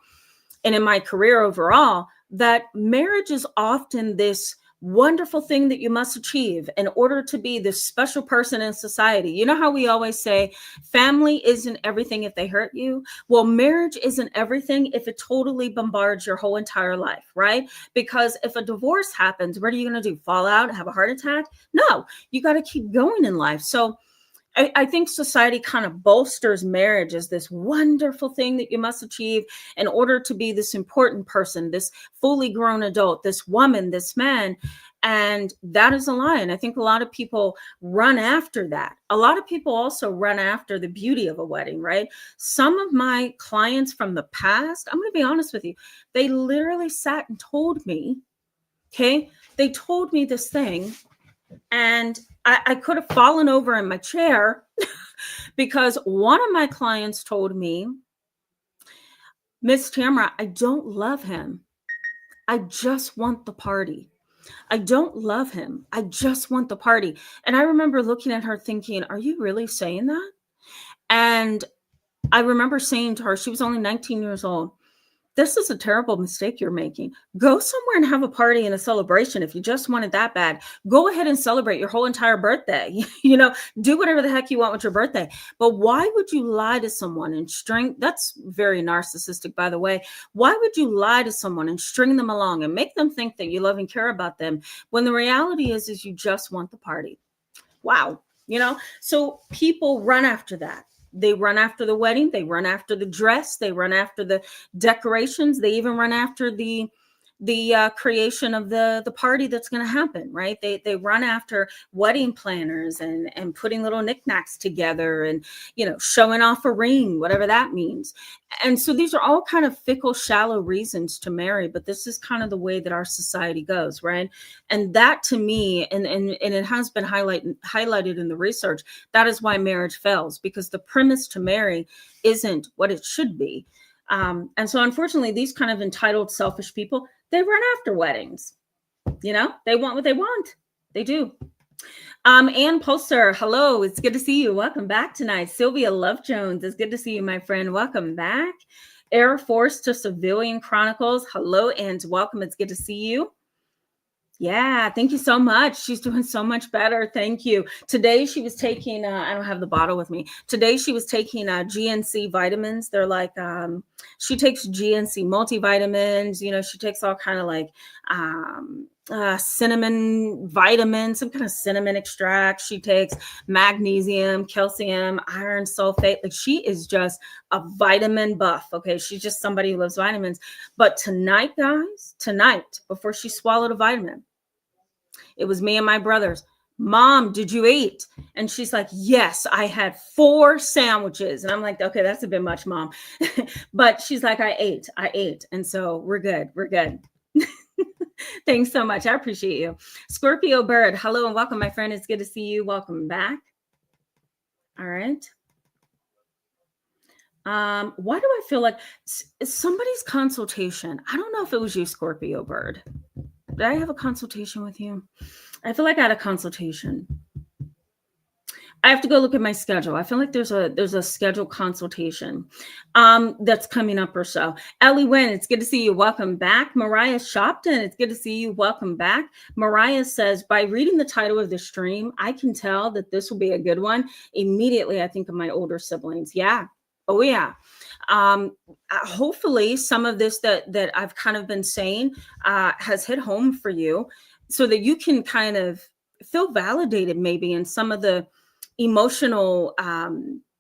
and in my career overall, that marriage is often this wonderful thing that you must achieve in order to be this special person in society. You know how we always say family isn't everything if they hurt you? Well, marriage isn't everything if it totally bombards your whole entire life, right? Because if a divorce happens, what are you going to do? Fall out, have a heart attack? No, you got to keep going in life. So I think society kind of bolsters marriage as this wonderful thing that you must achieve in order to be this important person, this fully grown adult, this woman, this man. And that is a lie. And I think a lot of people run after that. A lot of people also run after the beauty of a wedding, right? Some of my clients from the past, I'm going to be honest with you, they literally sat and told me, okay, they told me this thing. And I could have fallen over in my chair because one of my clients told me, Miss Tamara, I don't love him. I just want the party. I don't love him. I just want the party. And I remember looking at her thinking, are you really saying that? And I remember saying to her, she was only 19 years old, this is a terrible mistake you're making. Go somewhere and have a party and a celebration. If you just want it that bad, go ahead and celebrate your whole entire birthday. Do whatever the heck you want with your birthday. But why would you lie to someone and string? That's very narcissistic, by the way. Why would you lie to someone and string them along and make them think that you love and care about them when the reality is you just want the party? Wow. So people run after that. They run after the wedding. They run after the dress. They run after the decorations. They even run after the creation of the party that's going to happen, right? They run after wedding planners and putting little knickknacks together and, showing off a ring, whatever that means. And so these are all kind of fickle, shallow reasons to marry, but this is kind of the way that our society goes, right? And that to me, and it has been highlighted in the research, that is why marriage fails, because the premise to marry isn't what it should be. And so unfortunately, these kind of entitled, selfish people, they run after weddings. They want what they want. They do. Ann Pulser, hello. It's good to see you. Welcome back tonight. Sylvia Love Jones, it's good to see you, my friend. Welcome back. Air Force to Civilian Chronicles, hello and welcome. It's good to see you. Yeah, thank you so much. She's doing so much better. Thank you. Today she was taking, I don't have the bottle with me. Today she was taking GNC vitamins. They're like, she takes GNC multivitamins. She takes all kind of like cinnamon vitamins, some kind of cinnamon extract. She takes magnesium, calcium, iron sulfate. Like she is just a vitamin buff. Okay. She's just somebody who loves vitamins. But tonight, guys, before she swallowed a vitamin, it was me and my brothers. Mom, did you eat? And she's like, yes, I had 4 sandwiches. And I'm like, okay, that's a bit much, Mom. But she's like, I ate. And so we're good. Thanks so much. I appreciate you. Scorpio Bird, hello and welcome, my friend. It's good to see you. Welcome back. All right. Why do I feel like somebody's consultation? I don't know if it was you, Scorpio Bird. Did I have a consultation with you? I feel like I had a consultation. I have to go look at my schedule. I feel like there's a scheduled consultation that's coming up or so. Ellie Wynn, it's good to see you. Welcome back. Mariah Shopton, it's good to see you. Welcome back. Mariah says, by reading the title of the stream, I can tell that this will be a good one. Immediately, I think of my older siblings. Yeah. Oh, yeah. Hopefully some of this that I've kind of been saying has hit home for you so that you can kind of feel validated maybe in some of the emotional,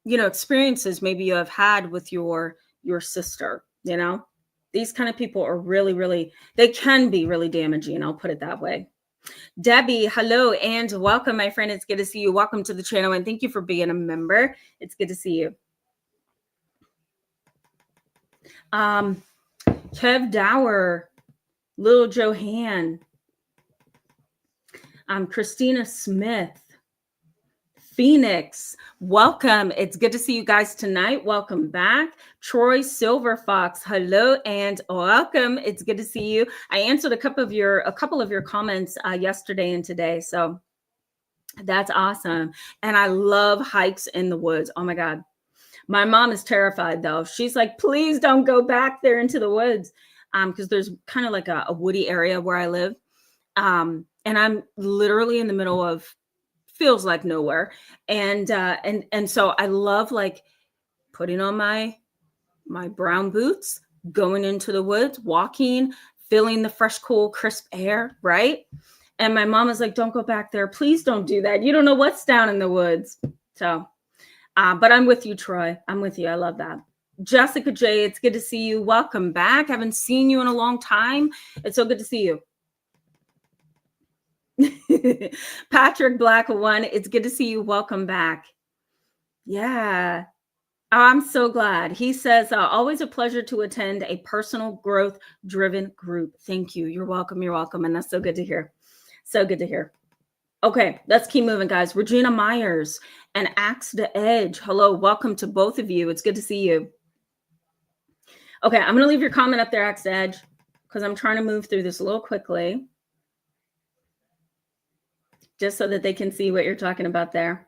experiences maybe you have had with your sister. These kind of people are really, really, they can be really damaging. I'll put it that way. Debbie, hello and welcome, my friend. It's good to see you. Welcome to the channel and thank you for being a member. It's good to see you. Kev Dower, Little Johan. Christina Smith. Phoenix, welcome. It's good to see you guys tonight. Welcome back. Troy Silver Fox, hello and welcome. It's good to see you. I answered a couple of your comments yesterday and today, so that's awesome. And I love hikes in the woods. Oh my God. My mom is terrified though. She's like, please don't go back there into the woods. Because there's kind of like a woody area where I live. And I'm literally in the middle of feels like nowhere. And so I love like putting on my brown boots, going into the woods, walking, feeling the fresh, cool, crisp air, right? And my mom is like, don't go back there. Please don't do that. You don't know what's down in the woods. So, but I'm with you, Troy. I'm with you. I love that. Jessica J, it's good to see you. Welcome back. I haven't seen you in a long time. It's so good to see you. Patrick Black One, it's good to see you. Welcome back. Yeah. Oh, I'm so glad. He says, always a pleasure to attend a personal growth driven group. Thank you. You're welcome. You're welcome. And that's so good to hear. So good to hear. Okay, let's keep moving, guys. Regina Myers and Axe the Edge. Hello. Welcome to both of you. It's good to see you. Okay, I'm going to leave your comment up there, Axe the Edge, because I'm trying to move through this a little quickly, just so that they can see what you're talking about there.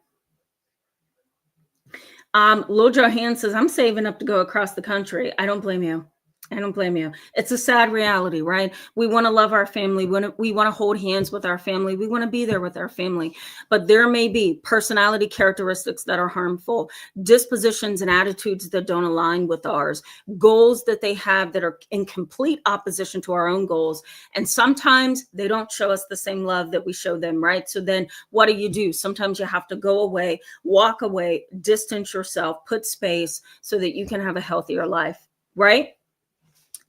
Lil Johan says, I'm saving up to go across the country. I don't blame you. I don't blame you. It's a sad reality, right? We want to love our family. We want to hold hands with our family. We want to be there with our family. But there may be personality characteristics that are harmful, dispositions and attitudes that don't align with ours, goals that they have that are in complete opposition to our own goals. And sometimes they don't show us the same love that we show them, right? So then what do? Sometimes you have to go away, walk away, distance yourself, put space so that you can have a healthier life, right?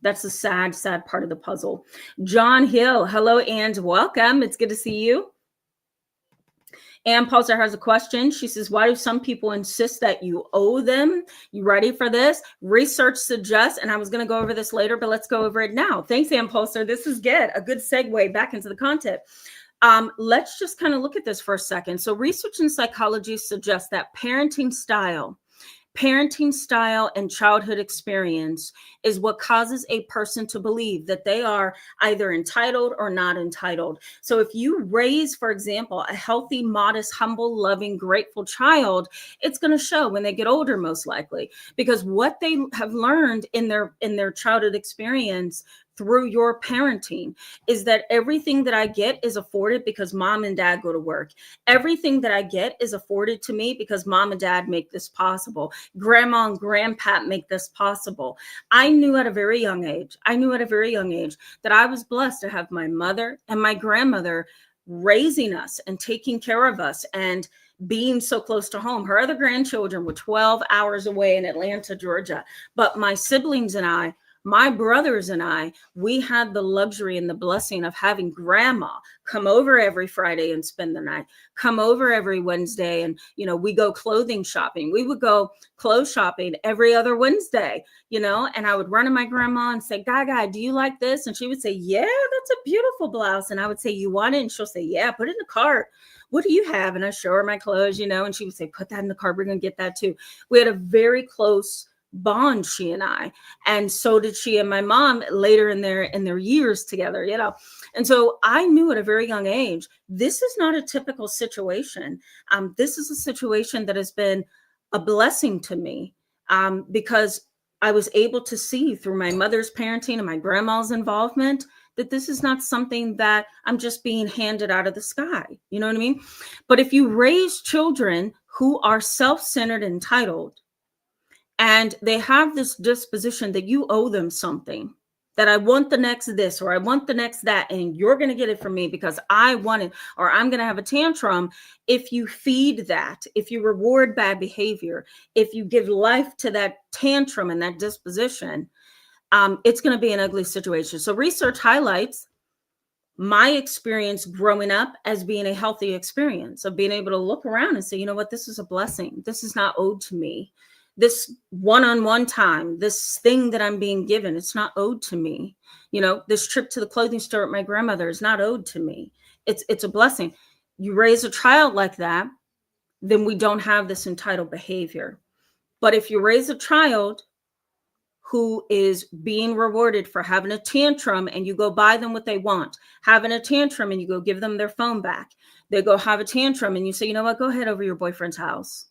That's the sad, sad part of the puzzle. John Hill, hello and welcome. It's good to see you. Ann Pulsar has a question. She says, why do some people insist that you owe them? You ready for this? Research suggests, and I was going to go over this later, but let's go over it now. Thanks, Ann Pulsar. This is good. A good segue back into the content. Let's just kind of look at this for a second. So research in psychology suggests that parenting style and childhood experience is what causes a person to believe that they are either entitled or not entitled. So if you raise, for example, a healthy, modest, humble, loving, grateful child, it's going to show when they get older, most likely, because what they have learned in their childhood experience through your parenting is that everything that I get is afforded because mom and dad go to work. Everything that I get is afforded to me because mom and dad make this possible. Grandma and grandpa make this possible. I knew at a very young age that I was blessed to have my mother and my grandmother raising us and taking care of us and being so close to home. Her other grandchildren were 12 hours away in Atlanta, Georgia. But my siblings and I, my brothers and I, we had the luxury and the blessing of having grandma come over every Friday and spend the night, come over every Wednesday. And, we go clothing shopping. We would go clothes shopping every other Wednesday, and I would run to my grandma and say, Gaga, do you like this? And she would say, yeah, that's a beautiful blouse. And I would say, you want it? And she'll say, yeah, put it in the cart. What do you have? And I show her my clothes, and she would say, put that in the cart. We're going to get that too. We had a very close bond, she and I, and so did she and my mom later in their years together, And so I knew at a very young age, this is not a typical situation. This is a situation that has been a blessing to me because I was able to see through my mother's parenting and my grandma's involvement that this is not something that I'm just being handed out of the sky. You know what I mean? But if you raise children who are self-centered, entitled, and they have this disposition that you owe them something, that I want the next this, or I want the next that, and you're going to get it from me because I want it, or I'm going to have a tantrum. If you feed that, if you reward bad behavior, if you give life to that tantrum and that disposition, it's going to be an ugly situation. So research highlights my experience growing up as being a healthy experience of being able to look around and say, you know what, this is a blessing. This is not owed to me. This one-on-one time, this thing that I'm being given, it's not owed to me. This trip to the clothing store at my grandmother is not owed to me. It's a blessing. You raise a child like that, then we don't have this entitled behavior. But if you raise a child who is being rewarded for having a tantrum and you go buy them what they want, having a tantrum and you go give them their phone back, they go have a tantrum and you say, you know what, go ahead over your boyfriend's house,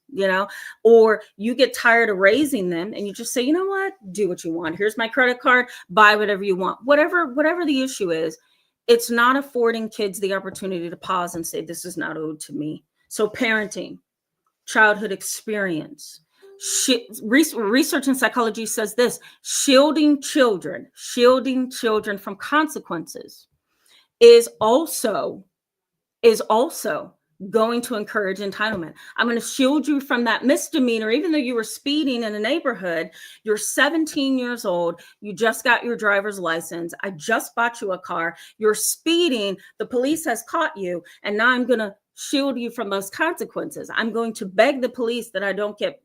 or you get tired of raising them and you just say, you know what, do what you want. Here's my credit card, buy whatever you want. Whatever the issue is, it's not affording kids the opportunity to pause and say, this is not owed to me. So parenting, childhood experience, research in psychology says this: shielding children from consequences is also going to encourage entitlement. I'm going to shield you from that misdemeanor, even though you were speeding in a neighborhood. You're 17 years old. You just got your driver's license. I just bought you a car. You're speeding. The police has caught you. And now I'm going to shield you from those consequences. I'm going to beg the police that I don't get,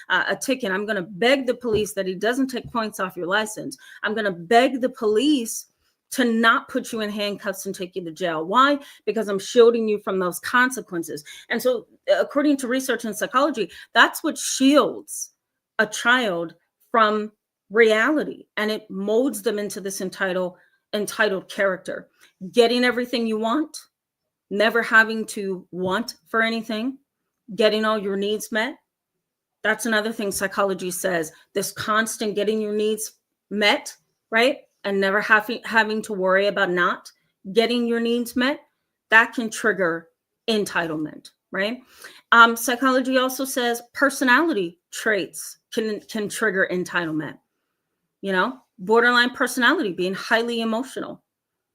a ticket. I'm going to beg the police that he doesn't take points off your license. I'm going to beg the police to not put you in handcuffs and take you to jail. Why? Because I'm shielding you from those consequences. And so according to research in psychology, that's what shields a child from reality. And it molds them into this entitled character. Getting everything you want, never having to want for anything, getting all your needs met. That's another thing psychology says, this constant getting your needs met, right? And never having to worry about not getting your needs met, that can trigger entitlement, right? Psychology also says personality traits can trigger entitlement. Borderline personality, being highly emotional,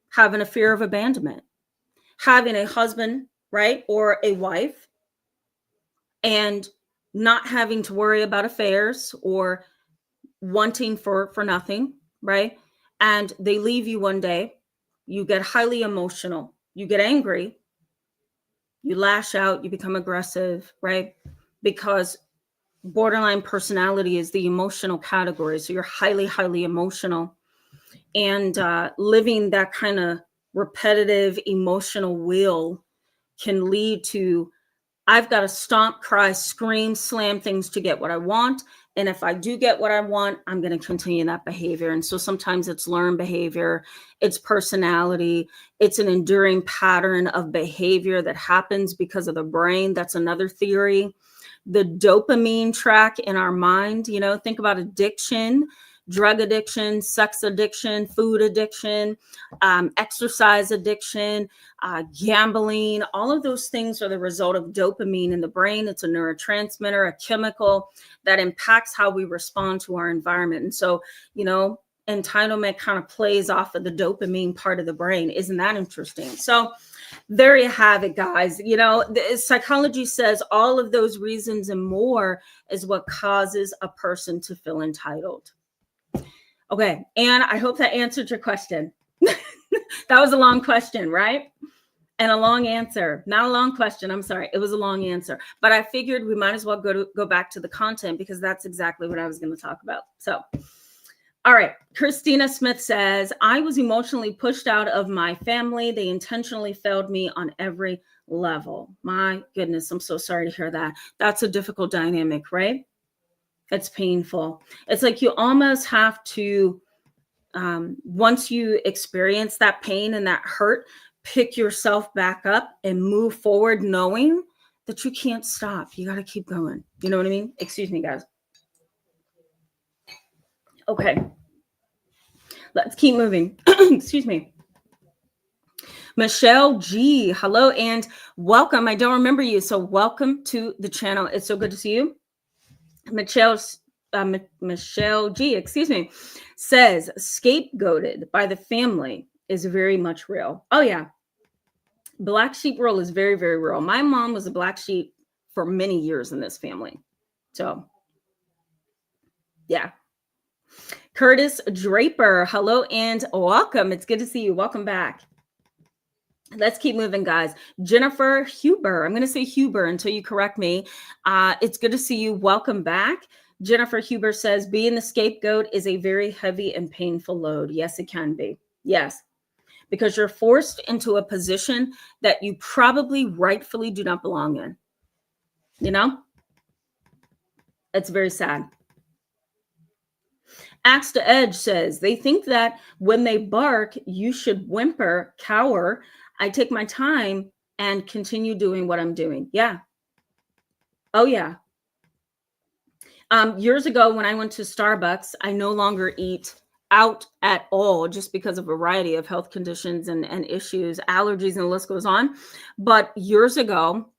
having a fear of abandonment, having a husband, right, or a wife, and not having to worry about affairs or wanting for nothing, right? And they leave you one day, you get highly emotional, you get angry, you lash out, you become aggressive, right? Because borderline personality is the emotional category. So you're highly, highly emotional, and living that kind of repetitive emotional wheel can lead to, I've got to stomp, cry, scream, slam things to get what I want. And if I do get what I want, I'm going to continue that behavior. And so sometimes it's learned behavior, it's personality, it's an enduring pattern of behavior that happens because of the brain. That's another theory. The dopamine track in our mind, think about addiction, drug addiction, sex addiction, food addiction, exercise addiction, gambling. All of those things are the result of dopamine in the brain. It's a neurotransmitter, a chemical that impacts how we respond to our environment. And so, entitlement kind of plays off of the dopamine part of the brain. Isn't that interesting? So there you have it, guys. The psychology says all of those reasons and more is what causes a person to feel entitled. Okay, and I hope that answered your question. That was a long question, right? And a long answer. Not a long question, I'm sorry. It was a long answer. But I figured we might as well go back to the content, because that's exactly what I was going to talk about. So, all right. Christina Smith says, I was emotionally pushed out of my family. They intentionally failed me on every level. My goodness, I'm so sorry to hear that. That's a difficult dynamic, right? It's painful. It's like you almost have to, once you experience that pain and that hurt, pick yourself back up and move forward, knowing that you can't stop. You got to keep going. You know what I mean? Excuse me, guys. Okay. Let's keep moving. Excuse me. Michelle G. Hello and welcome. I don't remember you, so welcome to the channel. It's so good to see you. Michelle G, says scapegoated by the family is very much real. Oh yeah. Black sheep rule is very, very real. My mom was a black sheep for many years in this family. So yeah. Curtis Draper, hello and welcome. It's good to see you. Welcome back. Let's keep moving, guys. Jennifer Huber. I'm going to say Huber until you correct me. It's good to see you. Welcome back. Jennifer Huber says, being the scapegoat is a very heavy and painful load. Yes, it can be. Yes. because you're forced into a position that you probably rightfully do not belong in. You know, it's very sad. Axe to Edge says they think that when they bark, you should whimper, cower. I take my time and continue doing what I'm doing. Yeah. Oh, yeah. Years ago, when I went to Starbucks, I no longer eat out at all just because of a variety of health conditions and issues, allergies, and the list goes on. But years ago,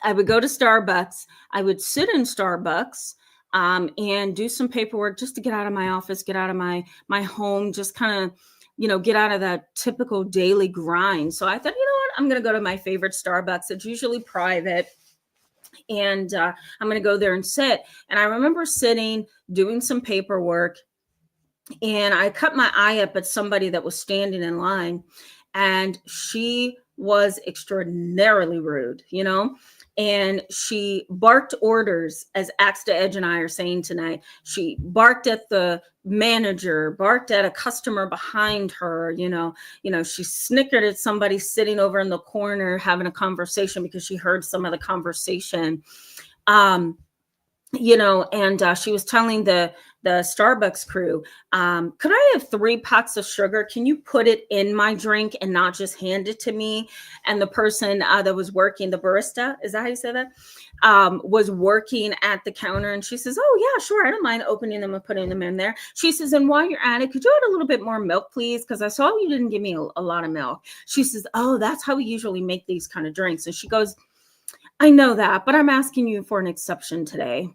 I would go to Starbucks. I would sit in Starbucks and do some paperwork just to get out of my office, get out of my home, just kind of, get out of that typical daily grind. So I thought, you know what, I'm going to go to my favorite Starbucks. It's usually private. And I'm going to go there and sit. And I remember sitting, doing some paperwork, and I cut my eye up at somebody that was standing in line, and she was extraordinarily rude, and she barked orders, as Axe to Edge and I are saying tonight. She barked at the manager, barked at a customer behind her, she snickered at somebody sitting over in the corner having a conversation because she heard some of the conversation. And she was telling the Starbucks crew, could I have 3 pots of sugar? Can you put it in my drink and not just hand it to me? And the person that was working, the barista, is that how you say that? Was working at the counter, and she says, oh yeah, sure, I don't mind opening them and putting them in there. She says, and while you're at it, could you add a little bit more milk, please? Because I saw you didn't give me a lot of milk. She says, oh, that's how we usually make these kind of drinks. And she goes, I know that, but I'm asking you for an exception today.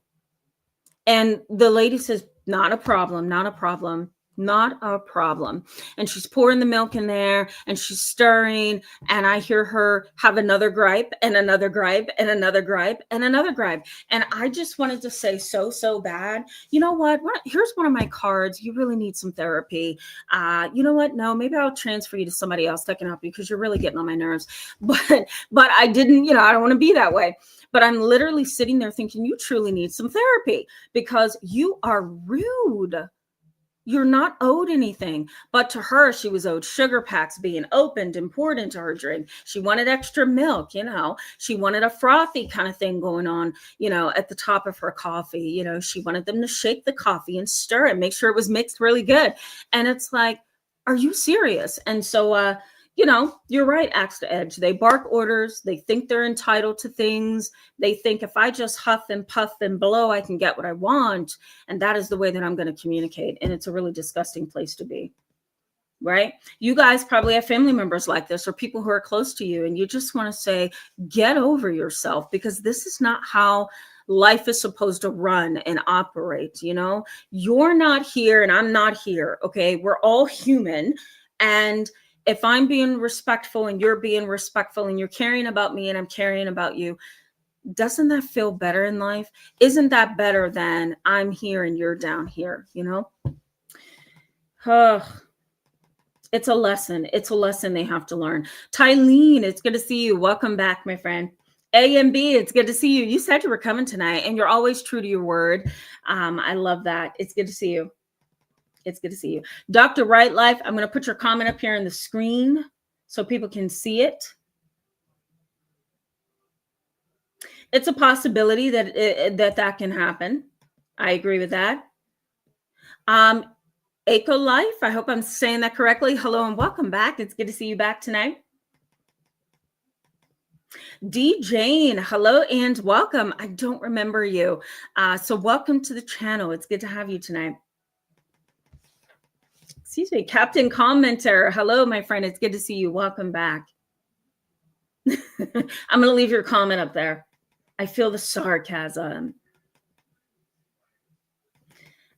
And the lady says, not a problem, not a problem, not a problem. And she's pouring the milk in there and she's stirring. And I hear her have another gripe and another gripe and another gripe and another gripe. And I just wanted to say so bad, you know what? Here's one of my cards. You really need some therapy. You know what? No, maybe I'll transfer you to somebody else that can help you because you're really getting on my nerves. But I didn't, I don't want to be that way. But I'm literally sitting there thinking, you truly need some therapy because you are rude. You're not owed anything. But to her, she was owed sugar packs being opened and poured into her drink. She wanted extra milk, She wanted a frothy kind of thing going on, at the top of her coffee. She wanted them to shake the coffee and stir it, make sure it was mixed really good. And it's like, are you serious? And so, you're right, Axe to Edge. They bark orders. They think they're entitled to things. They think if I just huff and puff and blow, I can get what I want. And that is the way that I'm going to communicate. And it's a really disgusting place to be, right? You guys probably have family members like this or people who are close to you. And you just want to say, get over yourself, because this is not how life is supposed to run and operate. You're not here and I'm not here. Okay. We're all human. And if I'm being respectful and you're being respectful and you're caring about me and I'm caring about you, doesn't that feel better in life? Isn't that better than I'm here and you're down here, It's a lesson. It's a lesson they have to learn. Tylene, it's good to see you. Welcome back, my friend. AMB, it's good to see you. You said you were coming tonight and you're always true to your word. I love that. It's good to see you. It's good to see you. Dr. Right Life, I'm going to put your comment up here on the screen so people can see it. It's a possibility that that can happen. I agree with that. Eco Life, I hope I'm saying that correctly. Hello and welcome back. It's good to see you back tonight. D. Jane, hello and welcome. I don't remember you. So welcome to the channel. It's good to have you tonight. Excuse me, Captain Commenter. Hello, my friend. It's good to see you. Welcome back. I'm going to leave your comment up there. I feel the sarcasm.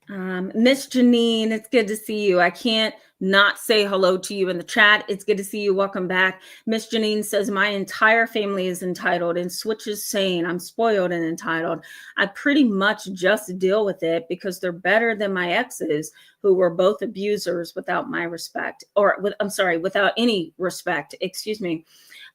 Miss Janine, it's good to see you. I can't not say hello to you in the chat. It's good to see you. Welcome back. Miss Janine says, my entire family is entitled, and Switch is saying I'm spoiled and entitled. I pretty much just deal with it because they're better than my exes who were both abusers without my respect, or without any respect. Excuse me.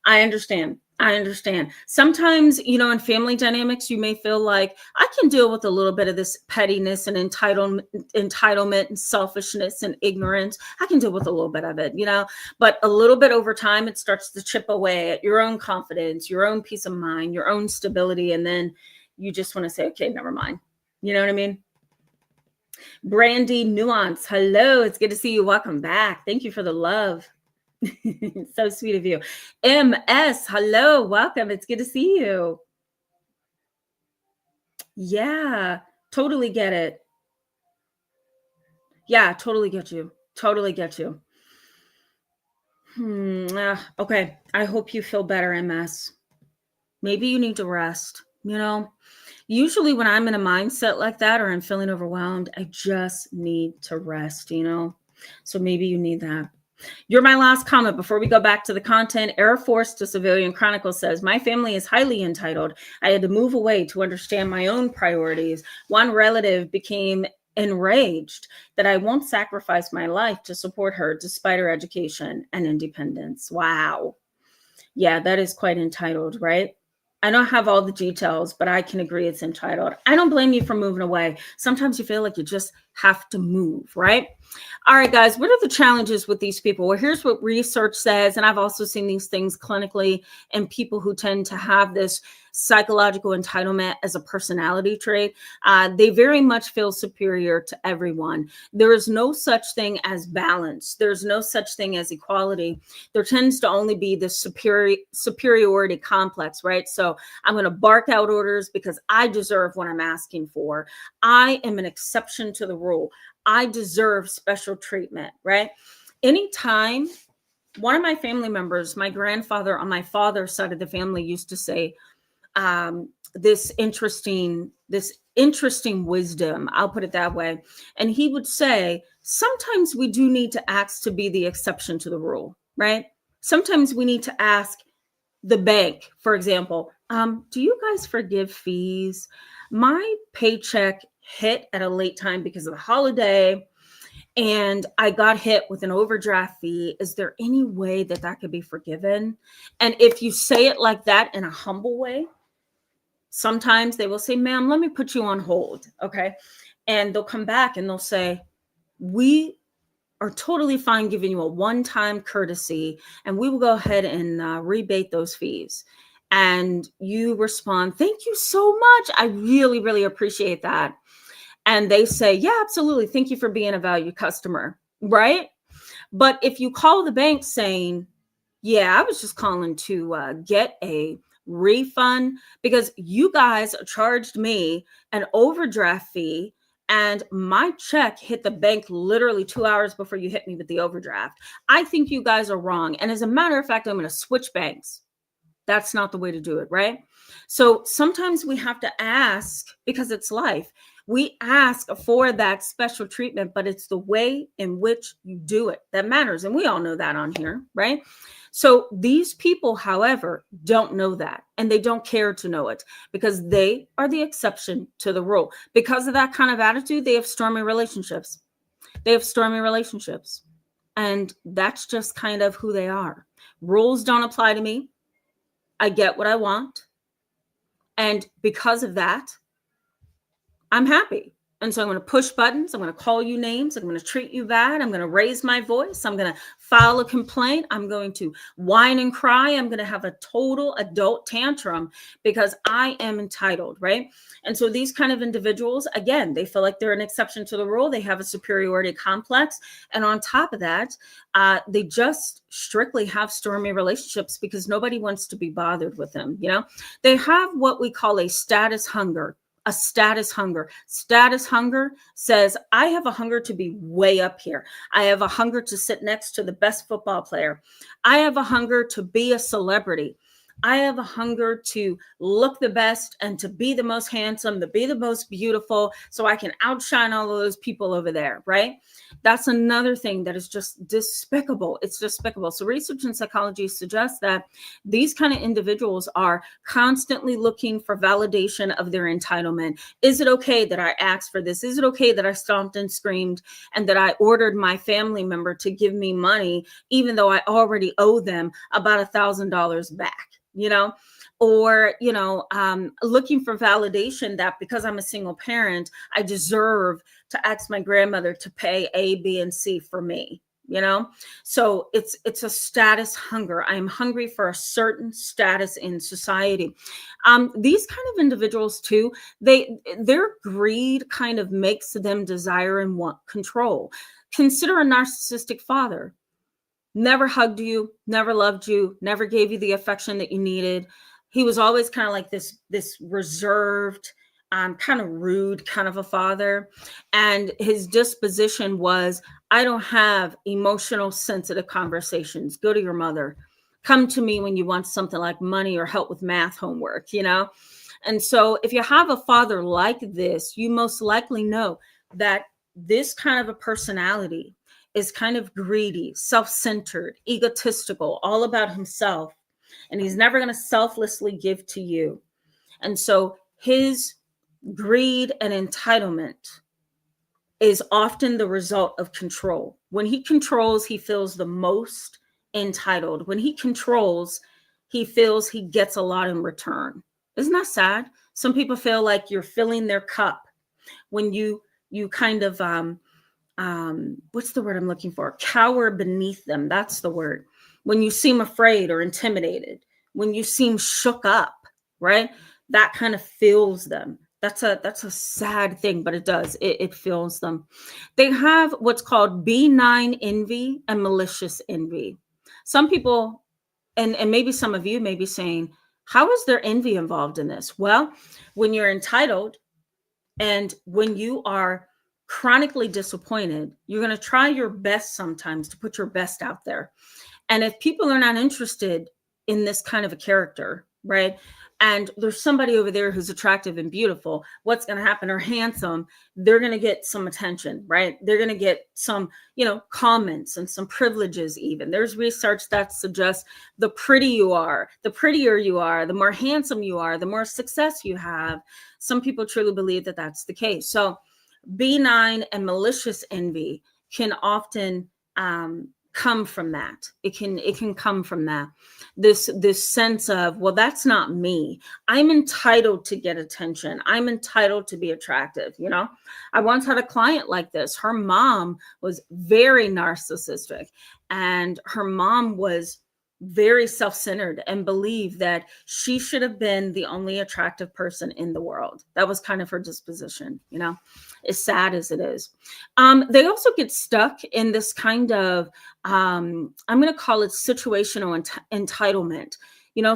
I understand. I understand. Sometimes, in family dynamics, you may feel like I can deal with a little bit of this pettiness and entitlement and selfishness and ignorance. I can deal with a little bit of it, but a little bit over time, it starts to chip away at your own confidence, your own peace of mind, your own stability. And then you just want to say, okay, never mind. You know what I mean? Brandy Nuance. Hello. It's good to see you. Welcome back. Thank you for the love. So sweet of you. MS, hello, welcome. It's good to see you. Yeah, totally get it. Yeah, totally get you. Totally get you. Okay, I hope you feel better, MS. Maybe you need to rest. Usually when I'm in a mindset like that or I'm feeling overwhelmed, I just need to rest, So maybe you need that. You're my last comment before we go back to the content. Air Force to Civilian Chronicle says, my family is highly entitled. I had to move away to understand my own priorities. One relative became enraged that I won't sacrifice my life to support her despite her education and independence. Wow. Yeah, that is quite entitled, right? I don't have all the details, but I can agree it's entitled. I don't blame you for moving away. Sometimes you feel like you just have to move, right? All right, guys, what are the challenges with these people? Well, here's what research says, and I've also seen these things clinically in people who tend to have this psychological entitlement as a personality trait. They very much feel superior to everyone. There is no such thing as balance. There's no such thing as equality. There tends to only be this superiority complex, right? So I'm going to bark out orders because I deserve what I'm asking for. I am an exception to the rule. I deserve special treatment, right? Anytime one of my family members, my grandfather on my father's side of the family used to say this interesting wisdom, I'll put it that way. And he would say, sometimes we do need to ask to be the exception to the rule, right? Sometimes we need to ask the bank, for example, do you guys forgive fees? My paycheck hit at a late time because of the holiday and I got hit with an overdraft fee. Is there any way that that could be forgiven? And if you say it like that in a humble way, sometimes they will say, ma'am, let me put you on hold. Okay. And they'll come back and they'll say, we are totally fine giving you a one-time courtesy, and we will go ahead and rebate those fees. And you respond, thank you so much. I really, really appreciate that. And they say, yeah, absolutely. Thank you for being a valued customer, right? But if you call the bank saying, yeah, I was just calling to get a refund because you guys charged me an overdraft fee and my check hit the bank literally 2 hours before you hit me with the overdraft. I think you guys are wrong. And as a matter of fact, I'm going to switch banks. That's not the way to do it, right? So sometimes we have to ask because it's life. We ask for that special treatment, but it's the way in which you do it that matters. And we all know that on here, right? So these people, however, don't know that and they don't care to know it because they are the exception to the rule. Because of that kind of attitude, they have stormy relationships. They have stormy relationships. And that's just kind of who they are. Rules don't apply to me. I get what I want. And because of that, I'm happy. And so I'm going to push buttons. I'm going to call you names. I'm going to treat you bad. I'm going to raise my voice. I'm going to file a complaint. I'm going to whine and cry. I'm going to have a total adult tantrum because I am entitled, right? And so these kind of individuals, again, they feel like they're an exception to the rule. They have a superiority complex. And on top of that, they just strictly have stormy relationships because nobody wants to be bothered with them. They have what we call a status hunger. A status hunger. Status hunger says, I have a hunger to be way up here. I have a hunger to sit next to the best football player. I have a hunger to be a celebrity. I have a hunger to look the best and to be the most handsome, to be the most beautiful, so I can outshine all of those people over there, right? That's another thing that is just despicable. It's despicable. So research in psychology suggests that these kind of individuals are constantly looking for validation of their entitlement. Is it okay that I asked for this? Is it okay that I stomped and screamed and that I ordered my family member to give me money, even though I already owe them about $1,000 back, you know? Or, looking for validation that because I'm a single parent, I deserve to ask my grandmother to pay A, B, and C for me, So it's a status hunger. I am hungry for a certain status in society. These kind of individuals too, their greed kind of makes them desire and want control. Consider a narcissistic father. Never hugged you, never loved you, never gave you the affection that you needed. He was always kind of like this reserved, kind of rude kind of a father. And his disposition was, I don't have emotional, sensitive conversations. Go to your mother. Come to me when you want something like money or help with math homework, And so if you have a father like this, you most likely know that this kind of a personality is kind of greedy, self-centered, egotistical, all about himself. And he's never going to selflessly give to you. And so his greed and entitlement is often the result of control. When he controls, he feels the most entitled. When he controls, he feels he gets a lot in return. Isn't that sad? Some people feel like you're filling their cup when you kind of what's the word I'm looking for? Cower beneath them. That's the word. When you seem afraid or intimidated, when you seem shook up, right? That kind of fills them. That's a sad thing, but it does. It fills them. They have what's called benign envy and malicious envy. Some people, and maybe some of you may be saying, how is there envy involved in this? Well, when you're entitled and when you are chronically disappointed, you're going to try your best sometimes to put your best out there. And if people are not interested in this kind of a character, right? And there's somebody over there who's attractive and beautiful, what's going to happen? Or handsome, they're going to get some attention, right? They're going to get some, comments and some privileges even. There's research that suggests the pretty you are, the prettier you are, the more handsome you are, the more success you have. Some people truly believe that that's the case. So benign and malicious envy can often come from that. It can come from that. This sense of, well, that's not me. I'm entitled to get attention. I'm entitled to be attractive. I once had a client like this. Her mom was very narcissistic, and her mom was very self-centered and believed that she should have been the only attractive person in the world. That was kind of her disposition, as sad as it is. They also get stuck in this kind of, I'm going to call it situational entitlement.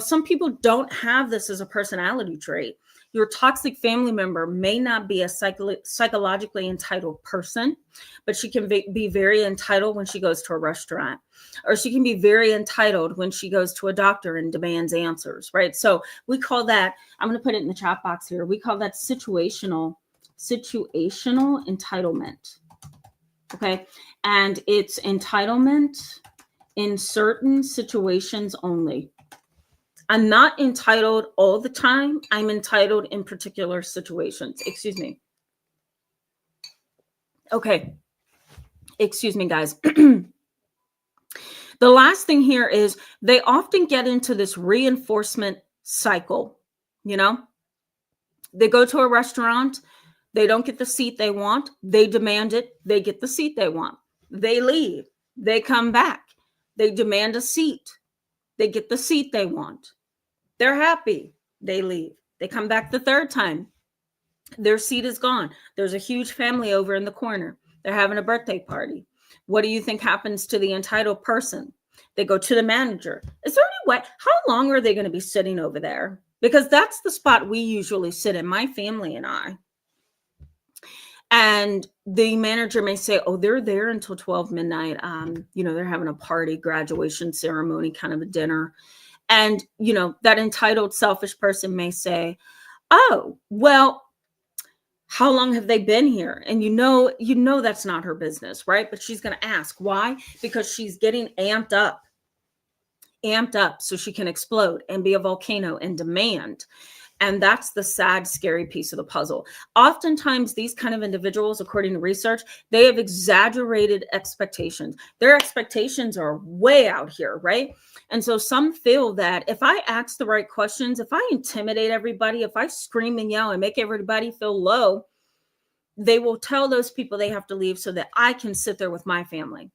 Some people don't have this as a personality trait. Your toxic family member may not be a psychologically entitled person, but she can be very entitled when she goes to a restaurant, or she can be very entitled when she goes to a doctor and demands answers, right? So we call that, I'm going to put it in the chat box here, we call that situational entitlement. Okay. And it's entitlement in certain situations only. I'm not entitled all the time. I'm entitled in particular situations. Excuse me. Okay. Excuse me, guys. The last thing here is they often get into this reinforcement cycle. They go to a restaurant. They don't get the seat they want. They demand it. They get the seat they want. They leave. They come back. They demand a seat. They get the seat they want. They're happy. They leave. They come back the third time. Their seat is gone. There's a huge family over in the corner. They're having a birthday party. What do you think happens to the entitled person? They go to the manager. Is there any way? How long are they going to be sitting over there? Because that's the spot we usually sit in, my family and I. And the manager may say, oh, they're there until 12 midnight. They're having a party, graduation ceremony, kind of a dinner. And, that entitled, selfish person may say, oh, well, how long have they been here? And that's not her business, right? But she's going to ask why, because she's getting amped up so she can explode and be a volcano and demand. And that's the sad, scary piece of the puzzle. Oftentimes, these kind of individuals, according to research, they have exaggerated expectations. Their expectations are way out here, right? And so some feel that if I ask the right questions, if I intimidate everybody, if I scream and yell and make everybody feel low, they will tell those people they have to leave so that I can sit there with my family.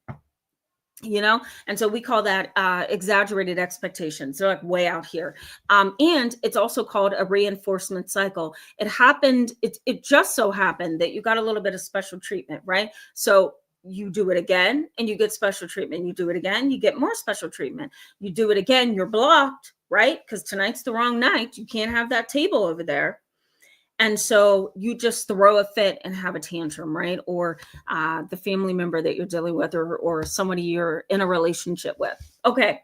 And so we call that exaggerated expectations. They're like way out here. And it's also called a reinforcement cycle. It just so happened that you got a little bit of special treatment, right? So you do it again and you get special treatment. You do it again, you get more special treatment. You do it again, you're blocked, right? Because tonight's the wrong night. You can't have that table over there. And so you just throw a fit and have a tantrum, right? Or the family member that you're dealing with, or somebody you're in a relationship with. Okay.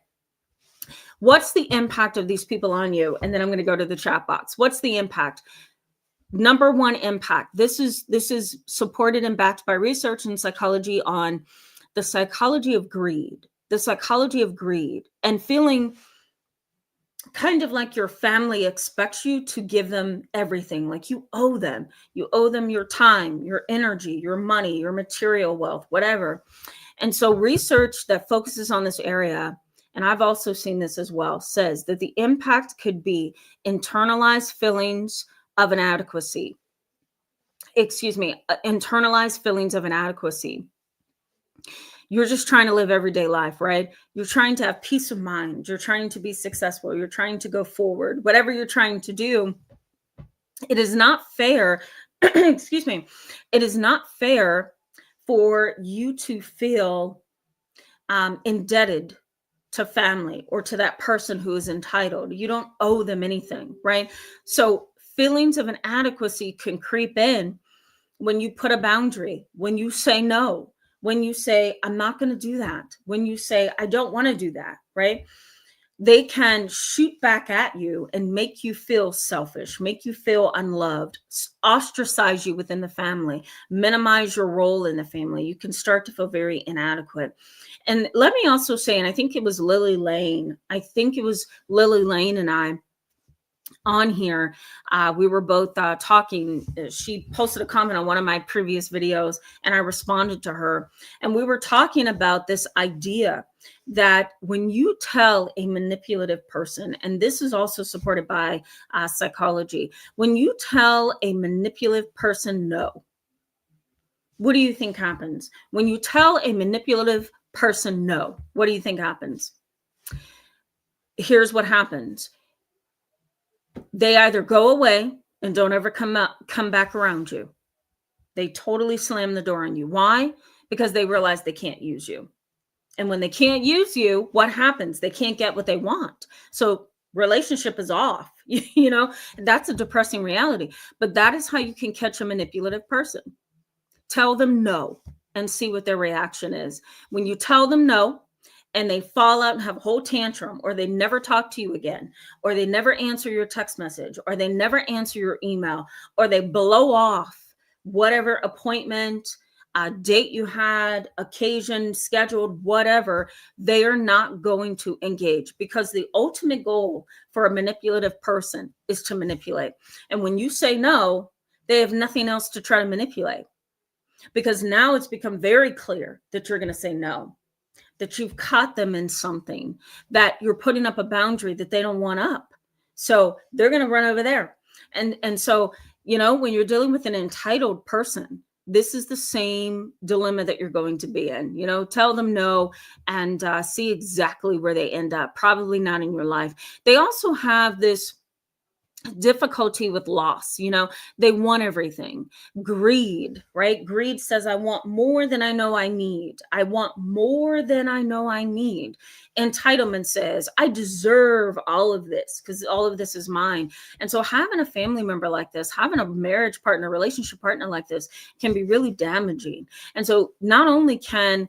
What's the impact of these people on you? And then I'm going to go to the chat box. What's the impact? Number one impact. This is supported and backed by research and psychology on the psychology of greed. The psychology of greed and feeling kind of like your family expects you to give them everything, like you owe them your time, your energy, your money, your material wealth, whatever. And so research that focuses on this area, and I've also seen this as well, says that the impact could be internalized feelings of inadequacy. Internalized feelings of inadequacy. You're just trying to live everyday life, right? You're trying to have peace of mind. You're trying to be successful. You're trying to go forward. Whatever you're trying to do, it is not fair. Excuse me. It is not fair for you to feel indebted to family or to that person who is entitled. You don't owe them anything, right? So feelings of inadequacy can creep in when you put a boundary, when you say no, when you say, I'm not going to do that, when you say, I don't want to do that, right? They can shoot back at you and make you feel selfish, make you feel unloved, ostracize you within the family, minimize your role in the family. You can start to feel very inadequate. And let me also say, and I think it was Lily Lane and I on here, we were both talking. She posted a comment on one of my previous videos and I responded to her, and we were talking about this idea that when you tell a manipulative person, and this is also supported by psychology, when you tell a manipulative person no, what do you think happens? When you tell a manipulative person no, what do you think happens? Here's what happens. They either go away and don't ever come back around you. They totally slam the door on you. Why? Because they realize they can't use you. And when they can't use you, what happens? They can't get what they want. So relationship is off. That's a depressing reality. But that is how you can catch a manipulative person. Tell them no and see what their reaction is. When you tell them no, and they fall out and have a whole tantrum, or they never talk to you again, or they never answer your text message, or they never answer your email, or they blow off whatever appointment, date you had, occasion, scheduled, whatever, they are not going to engage, because the ultimate goal for a manipulative person is to manipulate. And when you say no, they have nothing else to try to manipulate, because now it's become very clear that you're going to say no, that you've caught them in something, that you're putting up a boundary that they don't want up. So they're going to run over there. And so, when you're dealing with an entitled person, this is the same dilemma that you're going to be in. Tell them no and see exactly where they end up. Probably not in your life. They also have this difficulty with loss. They want everything. Greed, right? Greed says, I want more than I know I need. I want more than I know I need. Entitlement says, I deserve all of this because all of this is mine. And so having a family member like this, having a marriage partner, relationship partner like this can be really damaging. And so not only can,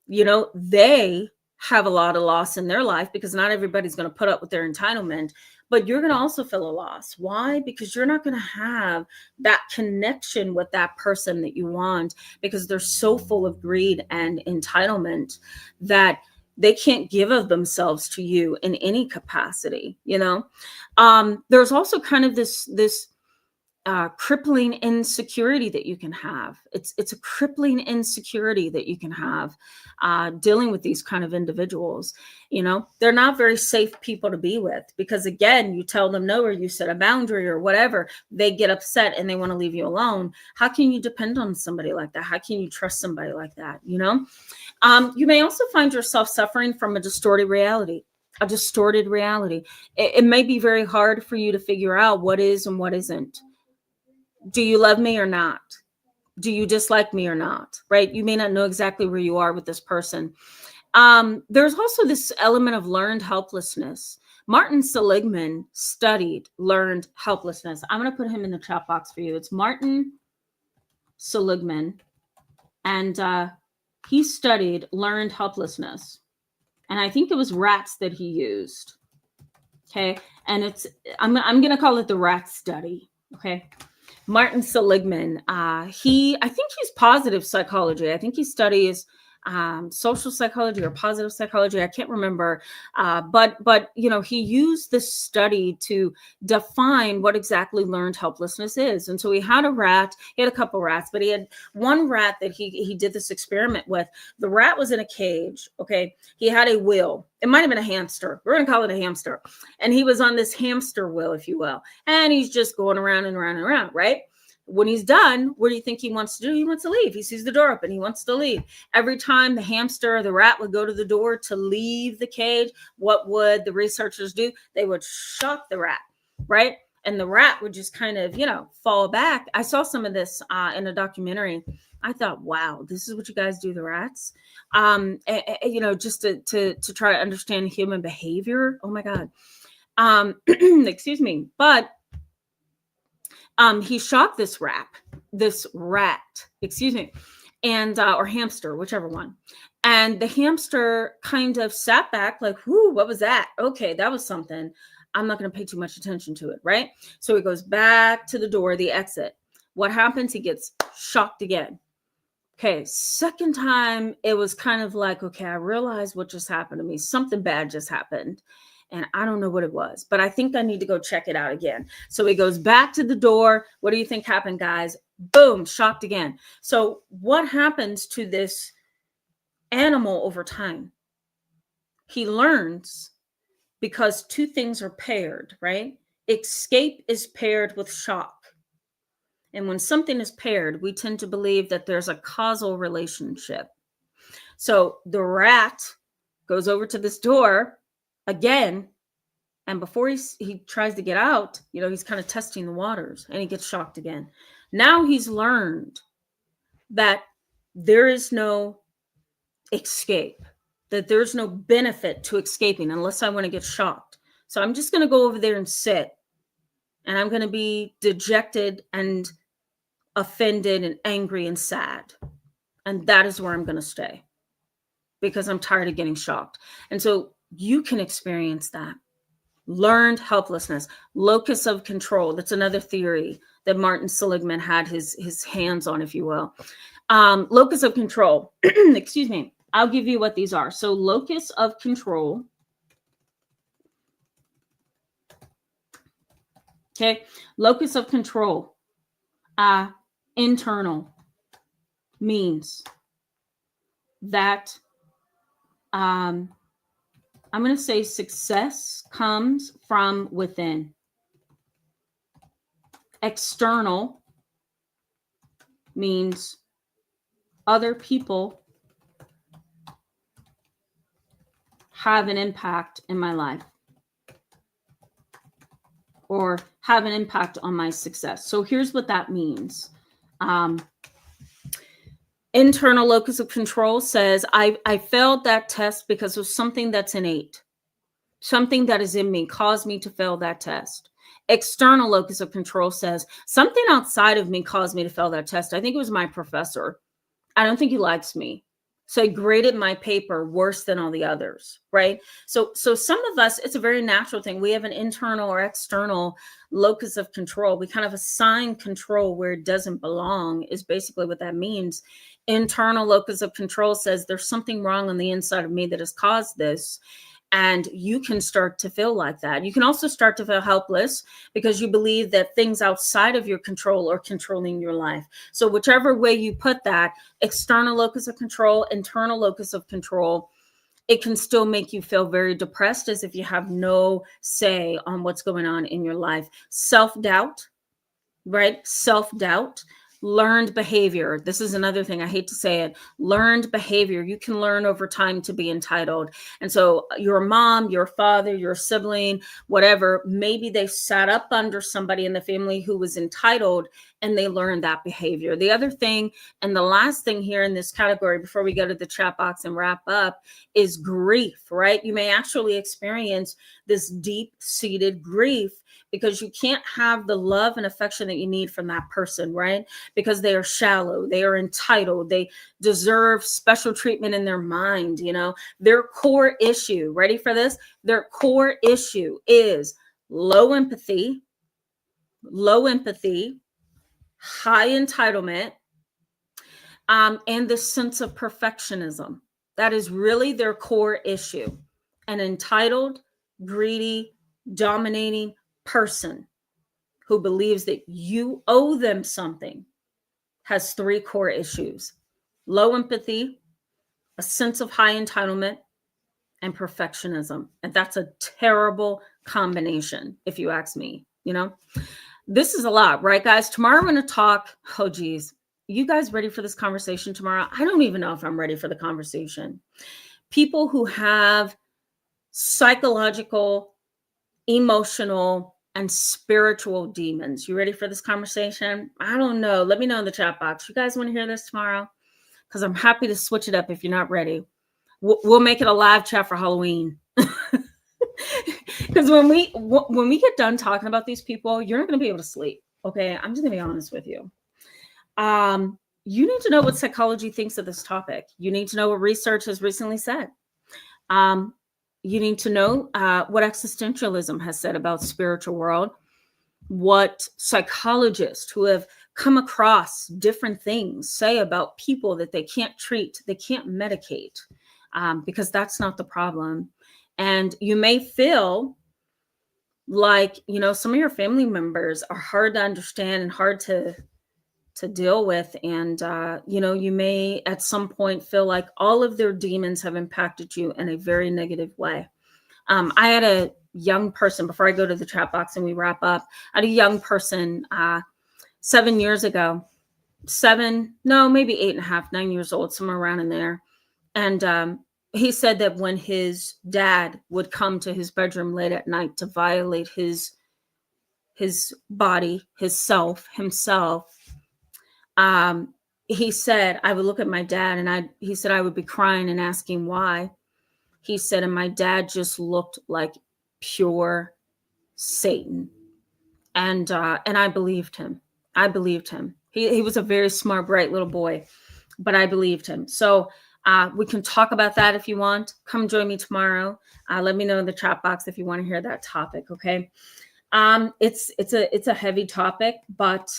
they have a lot of loss in their life because not everybody's going to put up with their entitlement, but you're going to also feel a loss. Why? Because you're not going to have that connection with that person that you want because they're so full of greed and entitlement that they can't give of themselves to you in any capacity, you know? There's also kind of this crippling insecurity that you can have. It's a crippling insecurity that you can have dealing with these kind of individuals. You know, they're not very safe people to be with because, again, you tell them no or you set a boundary or whatever, they get upset and they want to leave you alone. How can you depend on somebody like that? How can you trust somebody like that? You know, you may also find yourself suffering from a distorted reality. A distorted reality. It may be very hard for you to figure out what is and what isn't. Do you love me or not? Do you dislike me or not? Right? You may not know exactly where you are with this person. There's also this element of learned helplessness. Martin Seligman studied learned helplessness. I'm going to put him in the chat box for you. It's Martin Seligman, and he studied learned helplessness. And I think it was rats that he used. Okay. And I'm going to call it the rat study. Okay. Martin Seligman, I think he's positive psychology. I think he studies social psychology or positive psychology. I can't remember. But you know, he used this study to define what exactly learned helplessness is. And so he had a rat. He had a couple rats, but he had one rat that he did this experiment with. The rat was in a cage. Okay. He had a wheel. It might have been a hamster. We're going to call it a hamster. And he was on this hamster wheel, if you will. And he's just going around and around and around, right? When he's done, what do you think he wants to do? He wants to leave. He sees the door open. He wants to leave. Every time the hamster or the rat would go to the door to leave the cage, what would the researchers do? They would shock the rat, right? And the rat would just kind of, you know, fall back. I saw some of this in a documentary. I thought, wow, this is what you guys do to rats. You know, just to try to understand human behavior. Oh my God. Excuse me. But he shocked this rat, excuse me, and or hamster, whichever one. And the hamster kind of sat back like, whoo, what was that? Okay, that was something. I'm not going to pay too much attention to it, right? So he goes back to the door, the exit. What happens? He gets shocked again. Okay, second time, it was kind of like, okay, I realized what just happened to me. Something bad just happened. And I don't know what it was, but I think I need to go check it out again. So he goes back to the door. What do you think happened, guys? Boom, shocked again. So what happens to this animal over time? He learns because two things are paired, right? Escape is paired with shock. And when something is paired, we tend to believe that there's a causal relationship. So the rat goes over to this door again, and before he tries to get out, you know, he's kind of testing the waters, and he gets shocked again. Now he's learned that there is no escape, that there's no benefit to escaping unless I want to get shocked. So I'm just going to go over there and sit, and I'm going to be dejected and offended and angry and sad. And that is where I'm going to stay because I'm tired of getting shocked. And so you can experience that. Learned helplessness, locus of control. That's another theory that Martin Seligman had his hands on, if you will. Locus of control. Excuse me. I'll give you what these are. So locus of control. Okay. Locus of control. Internal means that I'm going to say success comes from within. External means other people have an impact in my life or have an impact on my success. So here's what that means. Internal locus of control says, I failed that test because of something that's innate. Something that is in me caused me to fail that test. External locus of control says, something outside of me caused me to fail that test. I think it was my professor. I don't think he likes me. So I graded my paper worse than all the others, right? So some of us, it's a very natural thing. We have an internal or external locus of control. We kind of assign control where it doesn't belong, is basically what that means. Internal locus of control says there's something wrong on the inside of me that has caused this. And you can start to feel like that. You can also start to feel helpless because you believe that things outside of your control are controlling your life. So whichever way you put that, external locus of control, internal locus of control, it can still make you feel very depressed, as if you have no say on what's going on in your life. Self-doubt, right? Self-doubt. Learned behavior. This is another thing. I hate to say it. Learned behavior. You can learn over time to be entitled. And so your mom, your father, your sibling, whatever, maybe they sat up under somebody in the family who was entitled and they learned that behavior. The other thing, and the last thing here in this category before we go to the chat box and wrap up, is grief, right? You may actually experience this deep-seated grief because you can't have the love and affection that you need from that person, right? Because they are shallow, they are entitled, they deserve special treatment in their mind. Their core issue, ready for this? Their core issue is low empathy, high entitlement, and this sense of perfectionism. That is really their core issue. An entitled, greedy, dominating person who believes that you owe them something has three core issues: low empathy, a sense of high entitlement, and perfectionism. And that's a terrible combination, if you ask me. This is a lot, right, guys? Tomorrow I'm going to talk. Oh, geez. You guys ready for this conversation tomorrow? I don't even know if I'm ready for the conversation. People who have psychological, emotional, and spiritual demons. You ready for this conversation? I don't know. Let me know in the chat box. You guys want to hear this tomorrow? Because I'm happy to switch it up if you're not ready. We'll make it a live chat for Halloween. Because when we get done talking about these people, you're not going to be able to sleep. Okay, I'm just going to be honest with you. You need to know what psychology thinks of this topic. You need to know what research has recently said. You need to know what existentialism has said about spiritual world, what psychologists who have come across different things say about people that they can't treat, they can't medicate, because that's not the problem. And you may feel like, some of your family members are hard to understand and hard to deal with. And, you may at some point feel like all of their demons have impacted you in a very negative way. I had a young person, before I go to the chat box and we wrap up, I had a young person 7 years ago, maybe 8.5, 9 years old, somewhere around in there. And he said that when his dad would come to his bedroom late at night to violate his body, himself, he said, I would look at my dad and he said, I would be crying and asking why. He said, and my dad just looked like pure Satan. And I believed him. He was a very smart, bright little boy, but I believed him. So we can talk about that if you want. Come join me tomorrow. Let me know in the chat box if you want to hear that topic. Okay. It's a heavy topic, but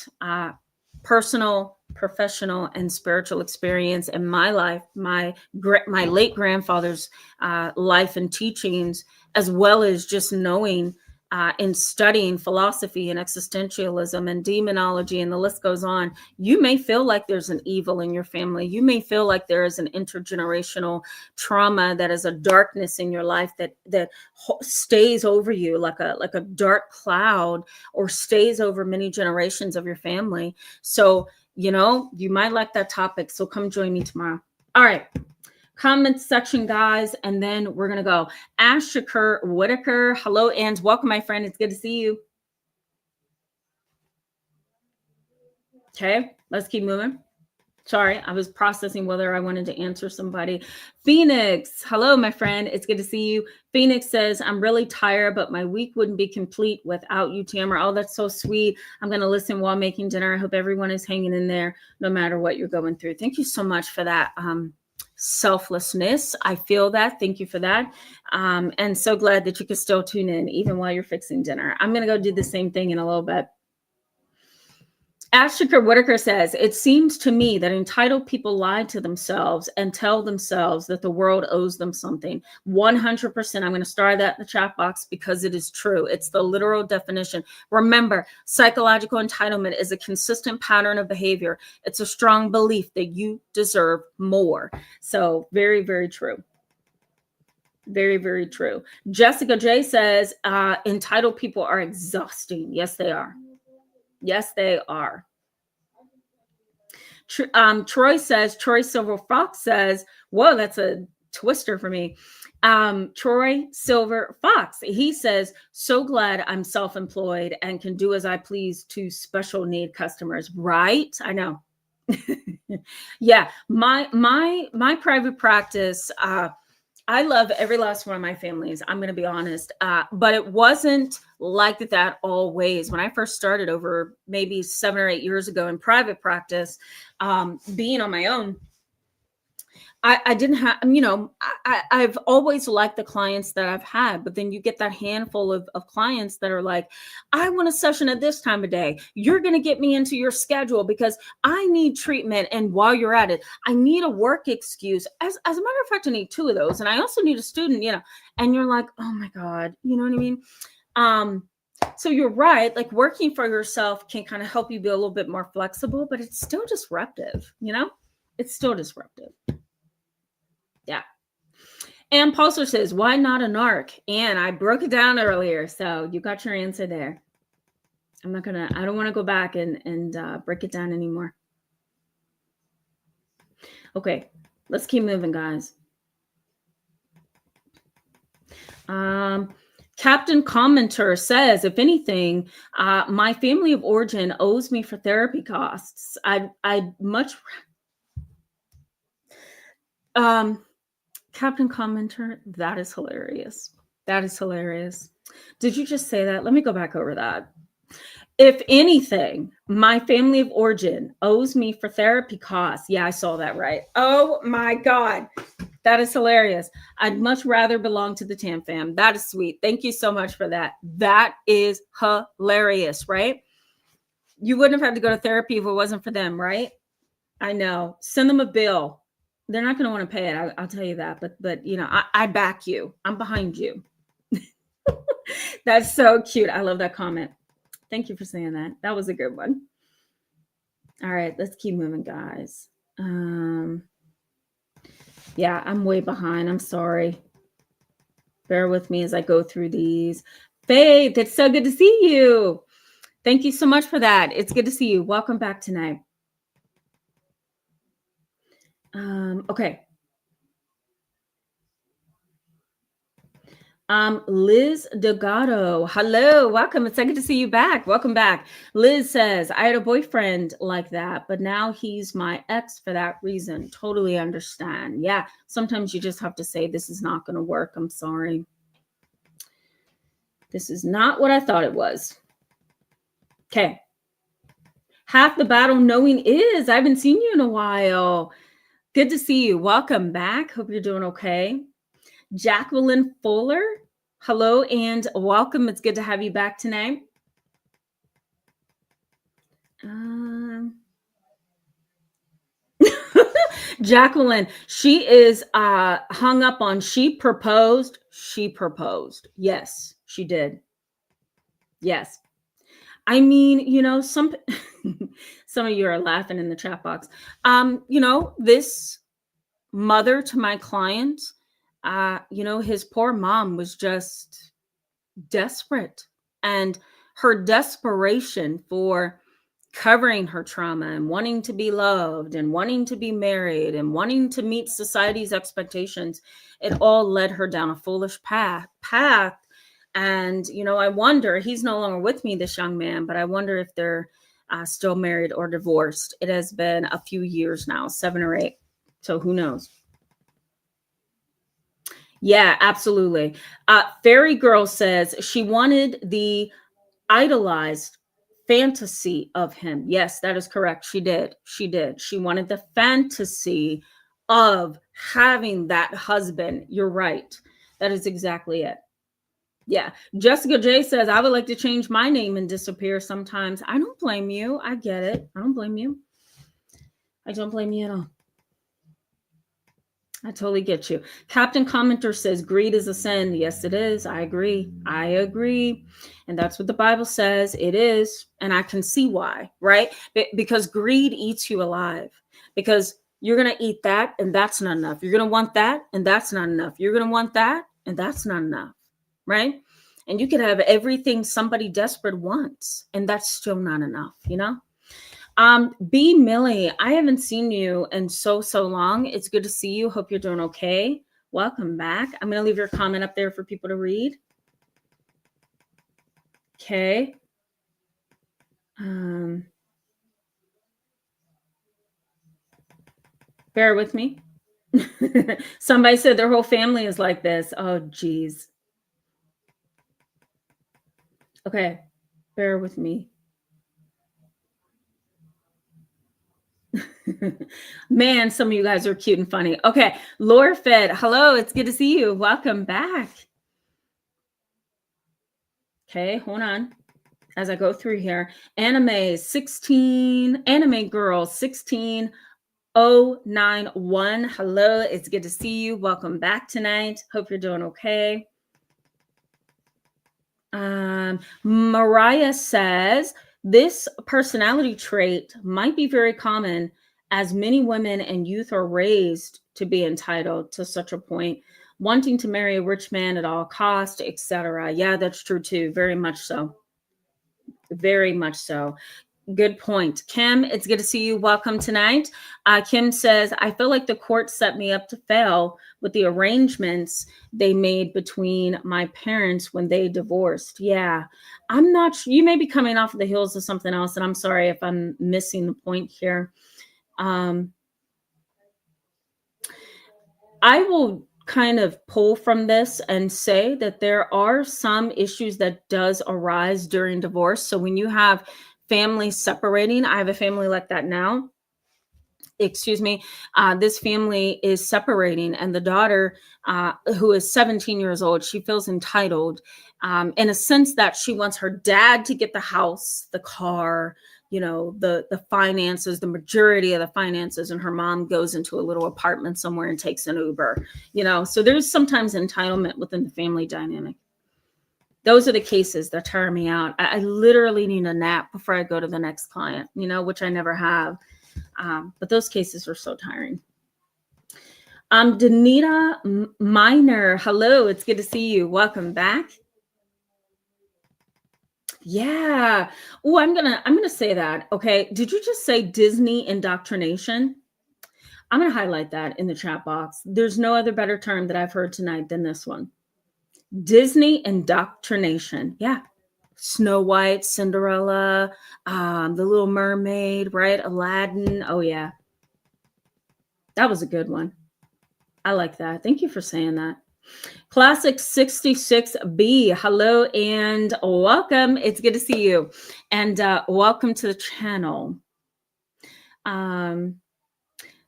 personal, professional, and spiritual experience in my life, my late grandfather's life and teachings, as well as just knowing and studying philosophy and existentialism and demonology, and the list goes on. You may feel like there's an evil in your family. You may feel like there is an intergenerational trauma, that is a darkness in your life that stays over you like a dark cloud, or stays over many generations of your family. So, you might like that topic. So come join me tomorrow. All right. Comment section, guys, and then we're going to go. Ash Shakur Whitaker. Hello, and welcome, my friend. It's good to see you. Okay, let's keep moving. Sorry, I was processing whether I wanted to answer somebody. Phoenix. Hello, my friend. It's good to see you. Phoenix says, I'm really tired, but my week wouldn't be complete without you, Tamara. Oh, that's so sweet. I'm going to listen while making dinner. I hope everyone is hanging in there no matter what you're going through. Thank you so much for that. selflessness. I feel that. Thank you for that. And so glad that you could still tune in even while you're fixing dinner. I'm going to go do the same thing in a little bit. Ashika Whitaker says, it seems to me that entitled people lie to themselves and tell themselves that the world owes them something. 100%. I'm going to star that in the chat box because it is true. It's the literal definition. Remember, psychological entitlement is a consistent pattern of behavior. It's a strong belief that you deserve more. So very, very true. Very, very true. Jessica J says, entitled people are exhausting. Yes, they are. Yes, they are. Troy Silver Fox says, whoa, that's a twister for me. Troy Silver Fox, he says, so glad I'm self-employed and can do as I please to special need customers. Right? I know. Yeah, my private practice, I love every last one of my families. I'm going to be honest. But it wasn't like that always. When I first started over maybe 7 or 8 years ago in private practice, being on my own, I didn't have, I've always liked the clients that I've had, but then you get that handful of clients that are like, I want a session at this time of day. You're going to get me into your schedule because I need treatment. And while you're at it, I need a work excuse. As a matter of fact, I need 2 of those. And I also need a student, and you're like, oh my God, you know what I mean? So you're right. Like working for yourself can kind of help you be a little bit more flexible, but it's still disruptive, it's still disruptive. Yeah. And Pulsar says, why not a narc? And I broke it down earlier. So you got your answer there. I don't want to go back and break it down anymore. Okay. Let's keep moving, guys. Captain Commenter says, if anything, my family of origin owes me for therapy costs. I'd much... Captain Commenter, that is hilarious. That is hilarious. Did you just say that? Let me go back over that. If anything, my family of origin owes me for therapy costs. Yeah, I saw that right. Oh my God. That is hilarious. I'd much rather belong to the TAM fam. That is sweet. Thank you so much for that. That is hilarious, right? You wouldn't have had to go to therapy if it wasn't for them, right? I know. Send them a bill. They're not going to want to pay it. I'll tell you that. But I back you. I'm behind you. That's so cute. I love that comment. Thank you for saying that. That was a good one. All right, let's keep moving, guys. Yeah, I'm way behind. I'm sorry. Bear with me as I go through these. Faith, it's so good to see you. Thank you so much for that. It's good to see you. Welcome back tonight. Okay. Liz Delgado, hello, welcome. It's so good to see you back. Welcome back. Liz says, I had a boyfriend like that, but now he's my ex for that reason. Totally understand. Yeah, sometimes you just have to say, this is not going to work. I'm sorry. This is not what I thought it was. Okay. Half the battle knowing is, I haven't seen you in a while. Good to see you. Welcome back. Hope you're doing okay. Jacqueline Fuller, hello and welcome. It's good to have you back tonight. Jacqueline, she is hung up on she proposed. She proposed. Yes, she did. Yes. I mean, some of you are laughing in the chat box. This mother to my client, his poor mom was just desperate, and her desperation for covering her trauma and wanting to be loved and wanting to be married and wanting to meet society's expectations, it all led her down a foolish path. And, I wonder, he's no longer with me, this young man, but I wonder if they're still married or divorced. It has been a few years now, 7 or 8. So who knows? Yeah, absolutely. Fairy Girl says she wanted the idolized fantasy of him. Yes, that is correct. She did. She wanted the fantasy of having that husband. You're right. That is exactly it. Yeah. Jessica J says, I would like to change my name and disappear sometimes. I don't blame you. I get it. I don't blame you. I don't blame you at all. I totally get you. Captain Commenter says greed is a sin. Yes, it is. I agree. I agree. And that's what the Bible says. It is. And I can see why, right? Because greed eats you alive. Because you're going to eat that and that's not enough. You're going to want that and that's not enough. You're going to want that and that's not enough, right? And you could have everything somebody desperate wants and that's still not enough, you know? B Millie, I haven't seen you in so long. It's good to see you. Hope you're doing okay. Welcome back. I'm going to leave your comment up there for people to read. Okay. Bear with me. Somebody said their whole family is like this. Oh, geez. Okay. Bear with me. Man, some of you guys are cute and funny. Okay. Laura Fed, hello. It's good to see you. Welcome back. Okay. Hold on. As I go through here, anime girl 16091. Hello, it's good to see you. Welcome back tonight. Hope you're doing okay. Mariah says this personality trait might be very common as many women and youth are raised to be entitled to such a point, wanting to marry a rich man at all costs, etc. Yeah, that's true too. Very much so. Very much so. Good point. Kim, it's good to see you. Welcome tonight. Kim says, I feel like the court set me up to fail with the arrangements they made between my parents when they divorced. Yeah, I'm not, you may be coming off of the heels of something else, and I'm sorry if I'm missing the point here. I will kind of pull from this and say that there are some issues that does arise during divorce. So when you have families separating, I have a family like that now. Excuse me. This family is separating, and the daughter, who is 17 years old, she feels entitled in a sense that she wants her dad to get the house, the car, you know, the finances, the majority of the finances, and her mom goes into a little apartment somewhere and takes an Uber, you know. So there's sometimes entitlement within the family dynamic. Those are the cases that tire me out. I literally need a nap before I go to the next client, you know, which I never have. But those cases are so tiring. Danita Miner, hello, it's good to see you. Welcome back. Yeah. Oh, I'm gonna say that. Okay. Did you just say Disney indoctrination? I'm gonna highlight that in the chat box. There's no other better term that I've heard tonight than this one. Disney indoctrination. Yeah. Snow White, Cinderella, The Little Mermaid, right? Aladdin. Oh yeah. That was a good one. I like that. Thank you for saying that. Classic 66B, hello and welcome. It's good to see you. And welcome to the channel.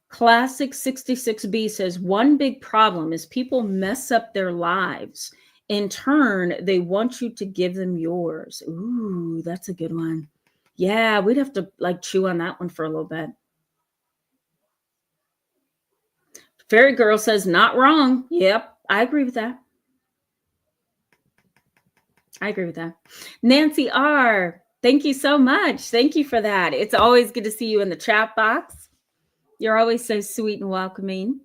Classic 66B says, one big problem is people mess up their lives. In turn, they want you to give them yours. Ooh, that's a good one. Yeah, we'd have to like chew on that one for a little bit. Fairy Girl says, not wrong. Yep, I agree with that. I agree with that. Nancy R., thank you so much. Thank you for that. It's always good to see you in the chat box. You're always so sweet and welcoming.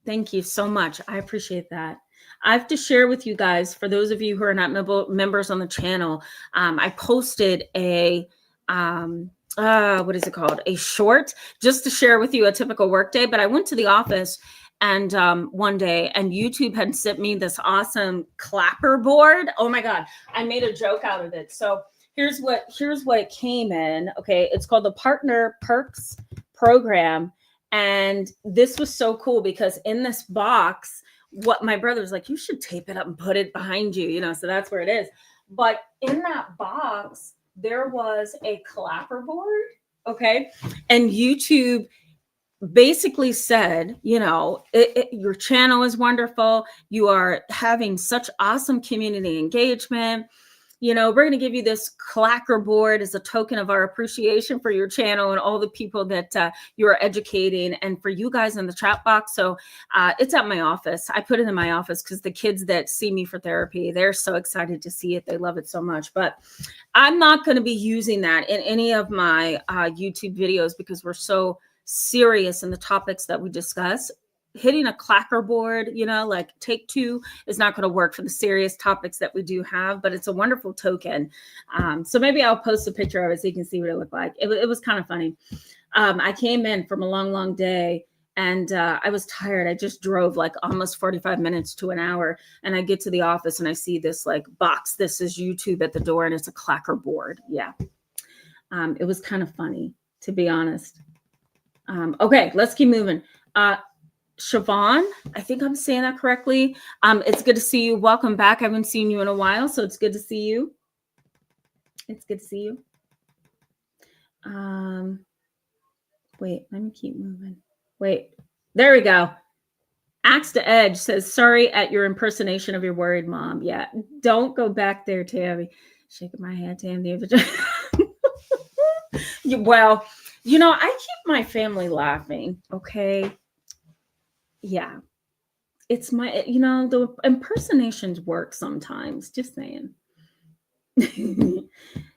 Thank you so much. I appreciate that. I have to share with you guys, for those of you who are not members on the channel, I posted a, what is it called? A short, just to share with you a typical workday. But I went to the office and one day, and YouTube had sent me this awesome clapper board. Oh my God, I made a joke out of it. So here's what it came in. Okay, it's called the Partner Perks Program. And this was so cool because in this box, what my brother was like, you should tape it up and put it behind you, you know, so that's where it is. But in that box, there was a clapper board, okay? And YouTube basically said, your channel is wonderful. You are having such awesome community engagement. We're going to give you this clacker board as a token of our appreciation for your channel and all the people that you are educating, and for you guys in the chat box. So it's at my office. I put it in my office because the kids that see me for therapy, they're so excited to see it. They love it so much. But I'm not going to be using that in any of my YouTube videos because we're so serious in the topics that we discuss. Hitting a clacker board, like take two is not going to work for the serious topics that we do have, but it's a wonderful token. So maybe I'll post a picture of it so you can see what it looked like. It was kind of funny. I came in from a long day and I was tired. I just drove like almost 45 minutes to an hour, and I get to the office and I see this like box. This is YouTube at the door, and it's a clacker board. Yeah. It was kind of funny, to be honest. Okay, let's keep moving. Siobhan, I think I'm saying that correctly. It's good to see you. Welcome back. I haven't seen you in a while, so it's good to see you. It's good to see you. Wait, let me keep moving. Wait, there we go. Axe to Edge says, sorry at your impersonation of your worried mom. Yeah, don't go back there, Tammy. Shaking my head, Tammy. Well, I keep my family laughing, okay? Yeah, it's my, the impersonations work sometimes, just saying.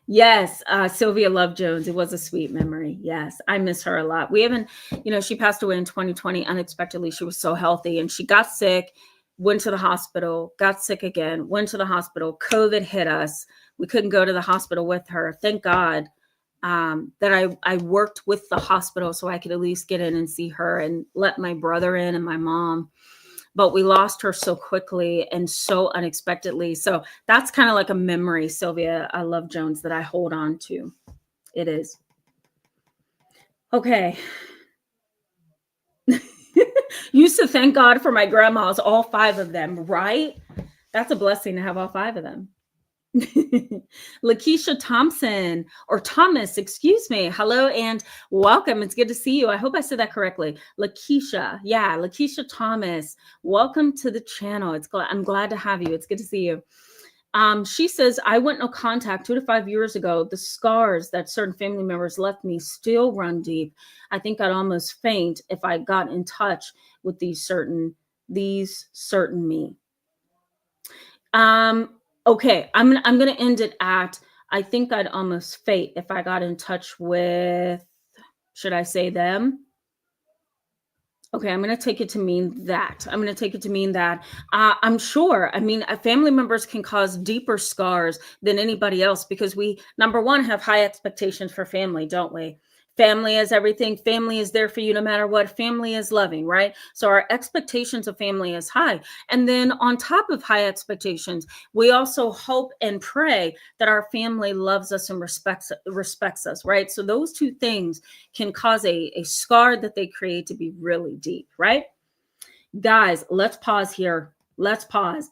Yes, Sylvia Love Jones. It was a sweet memory. Yes, I miss her a lot. We haven't, she passed away in 2020 unexpectedly. She was so healthy, and she got sick, went to the hospital, got sick again, went to the hospital. COVID hit us. We couldn't go to the hospital with her. Thank God that I worked with the hospital so I could at least get in and see her and let my brother in and my mom. But we lost her so quickly and so unexpectedly. So that's kind of like a memory, Sylvia, I Love Jones, that I hold on to. It is. Okay. Used to thank God for my grandmas, all 5 of them, right? That's a blessing to have all 5 of them. Lakeisha Thompson, or Thomas, excuse me. Hello and welcome. It's good to see you. I hope I said that correctly. Lakeisha. Yeah, Lakeisha Thomas. Welcome to the channel. I'm glad to have you. It's good to see you. She says, I went no contact 2 to 5 years ago. The scars that certain family members left me still run deep. I think I'd almost faint if I got in touch with these certain me. Okay, I'm going to end it at, I think I'd almost faint if I got in touch with, should I say them? Okay, I'm going to take it to mean that. I'm sure. I mean, family members can cause deeper scars than anybody else because we, number one, have high expectations for family, don't we? Family is everything. Family is there for you no matter what. Family is loving, right? So our expectations of family is high. And then on top of high expectations, we also hope and pray that our family loves us and respects us, right? So those 2 things can cause a scar that they create to be really deep, right? Guys, let's pause here. Let's pause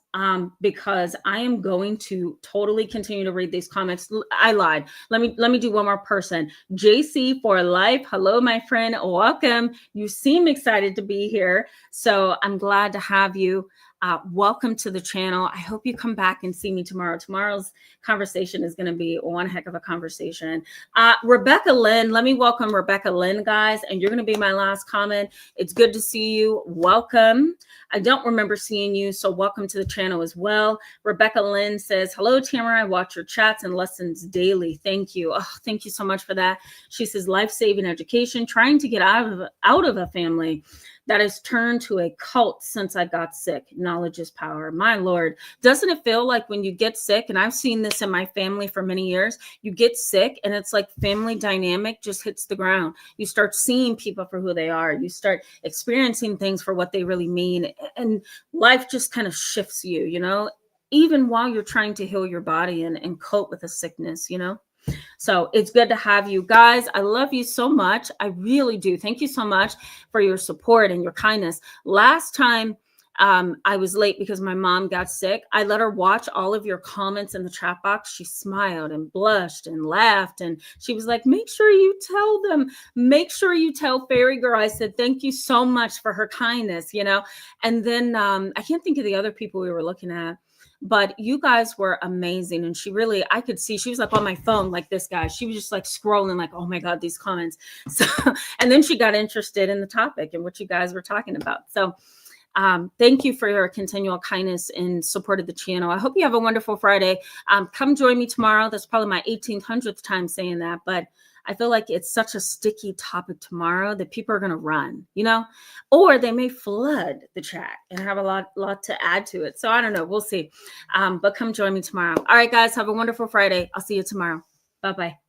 because I am going to totally continue to read these comments. I lied. Let me do one more person. JC for life. Hello, my friend. Welcome. You seem excited to be here. So I'm glad to have you. Welcome to the channel. I hope you come back and see me tomorrow. Tomorrow's conversation is going to be one heck of a conversation. Rebecca Lynn, let me welcome Rebecca Lynn, guys, and you're going to be my last comment. It's good to see you. Welcome. I don't remember seeing you, so welcome to the channel as well. Rebecca Lynn says, hello, Tamara. I watch your chats and lessons daily. Thank you. Oh, thank you so much for that. She says, life-saving education, trying to get out of a family that has turned to a cult since I got sick. Knowledge is power. My Lord, doesn't it feel like when you get sick, and I've seen this in my family for many years, you get sick and it's like family dynamic just hits the ground. You start seeing people for who they are. You start experiencing things for what they really mean. And life just kind of shifts you, even while you're trying to heal your body and cope with a sickness, So it's good to have you guys. I love you so much. I really do. Thank you so much for your support and your kindness. Last time I was late because my mom got sick. I let her watch all of your comments in the chat box. She smiled and blushed and laughed. And she was like, make sure you tell them, make sure you tell Fairy Girl. I said, thank you so much for her kindness, you know? And then I can't think of the other people we were looking at, but you guys were amazing. And she really, I could see, she was like on my phone, like this guy. She was just like scrolling like, oh my God, these comments. So, and then she got interested in the topic and what you guys were talking about. So thank you for your continual kindness and support of the channel. I hope you have a wonderful Friday. Come join me tomorrow. That's probably my 1800th time saying that, but I feel like it's such a sticky topic tomorrow that people are going to run, you know, or they may flood the chat and have a lot to add to it. So I don't know. We'll see. But come join me tomorrow. All right, guys, have a wonderful Friday. I'll see you tomorrow. Bye-bye.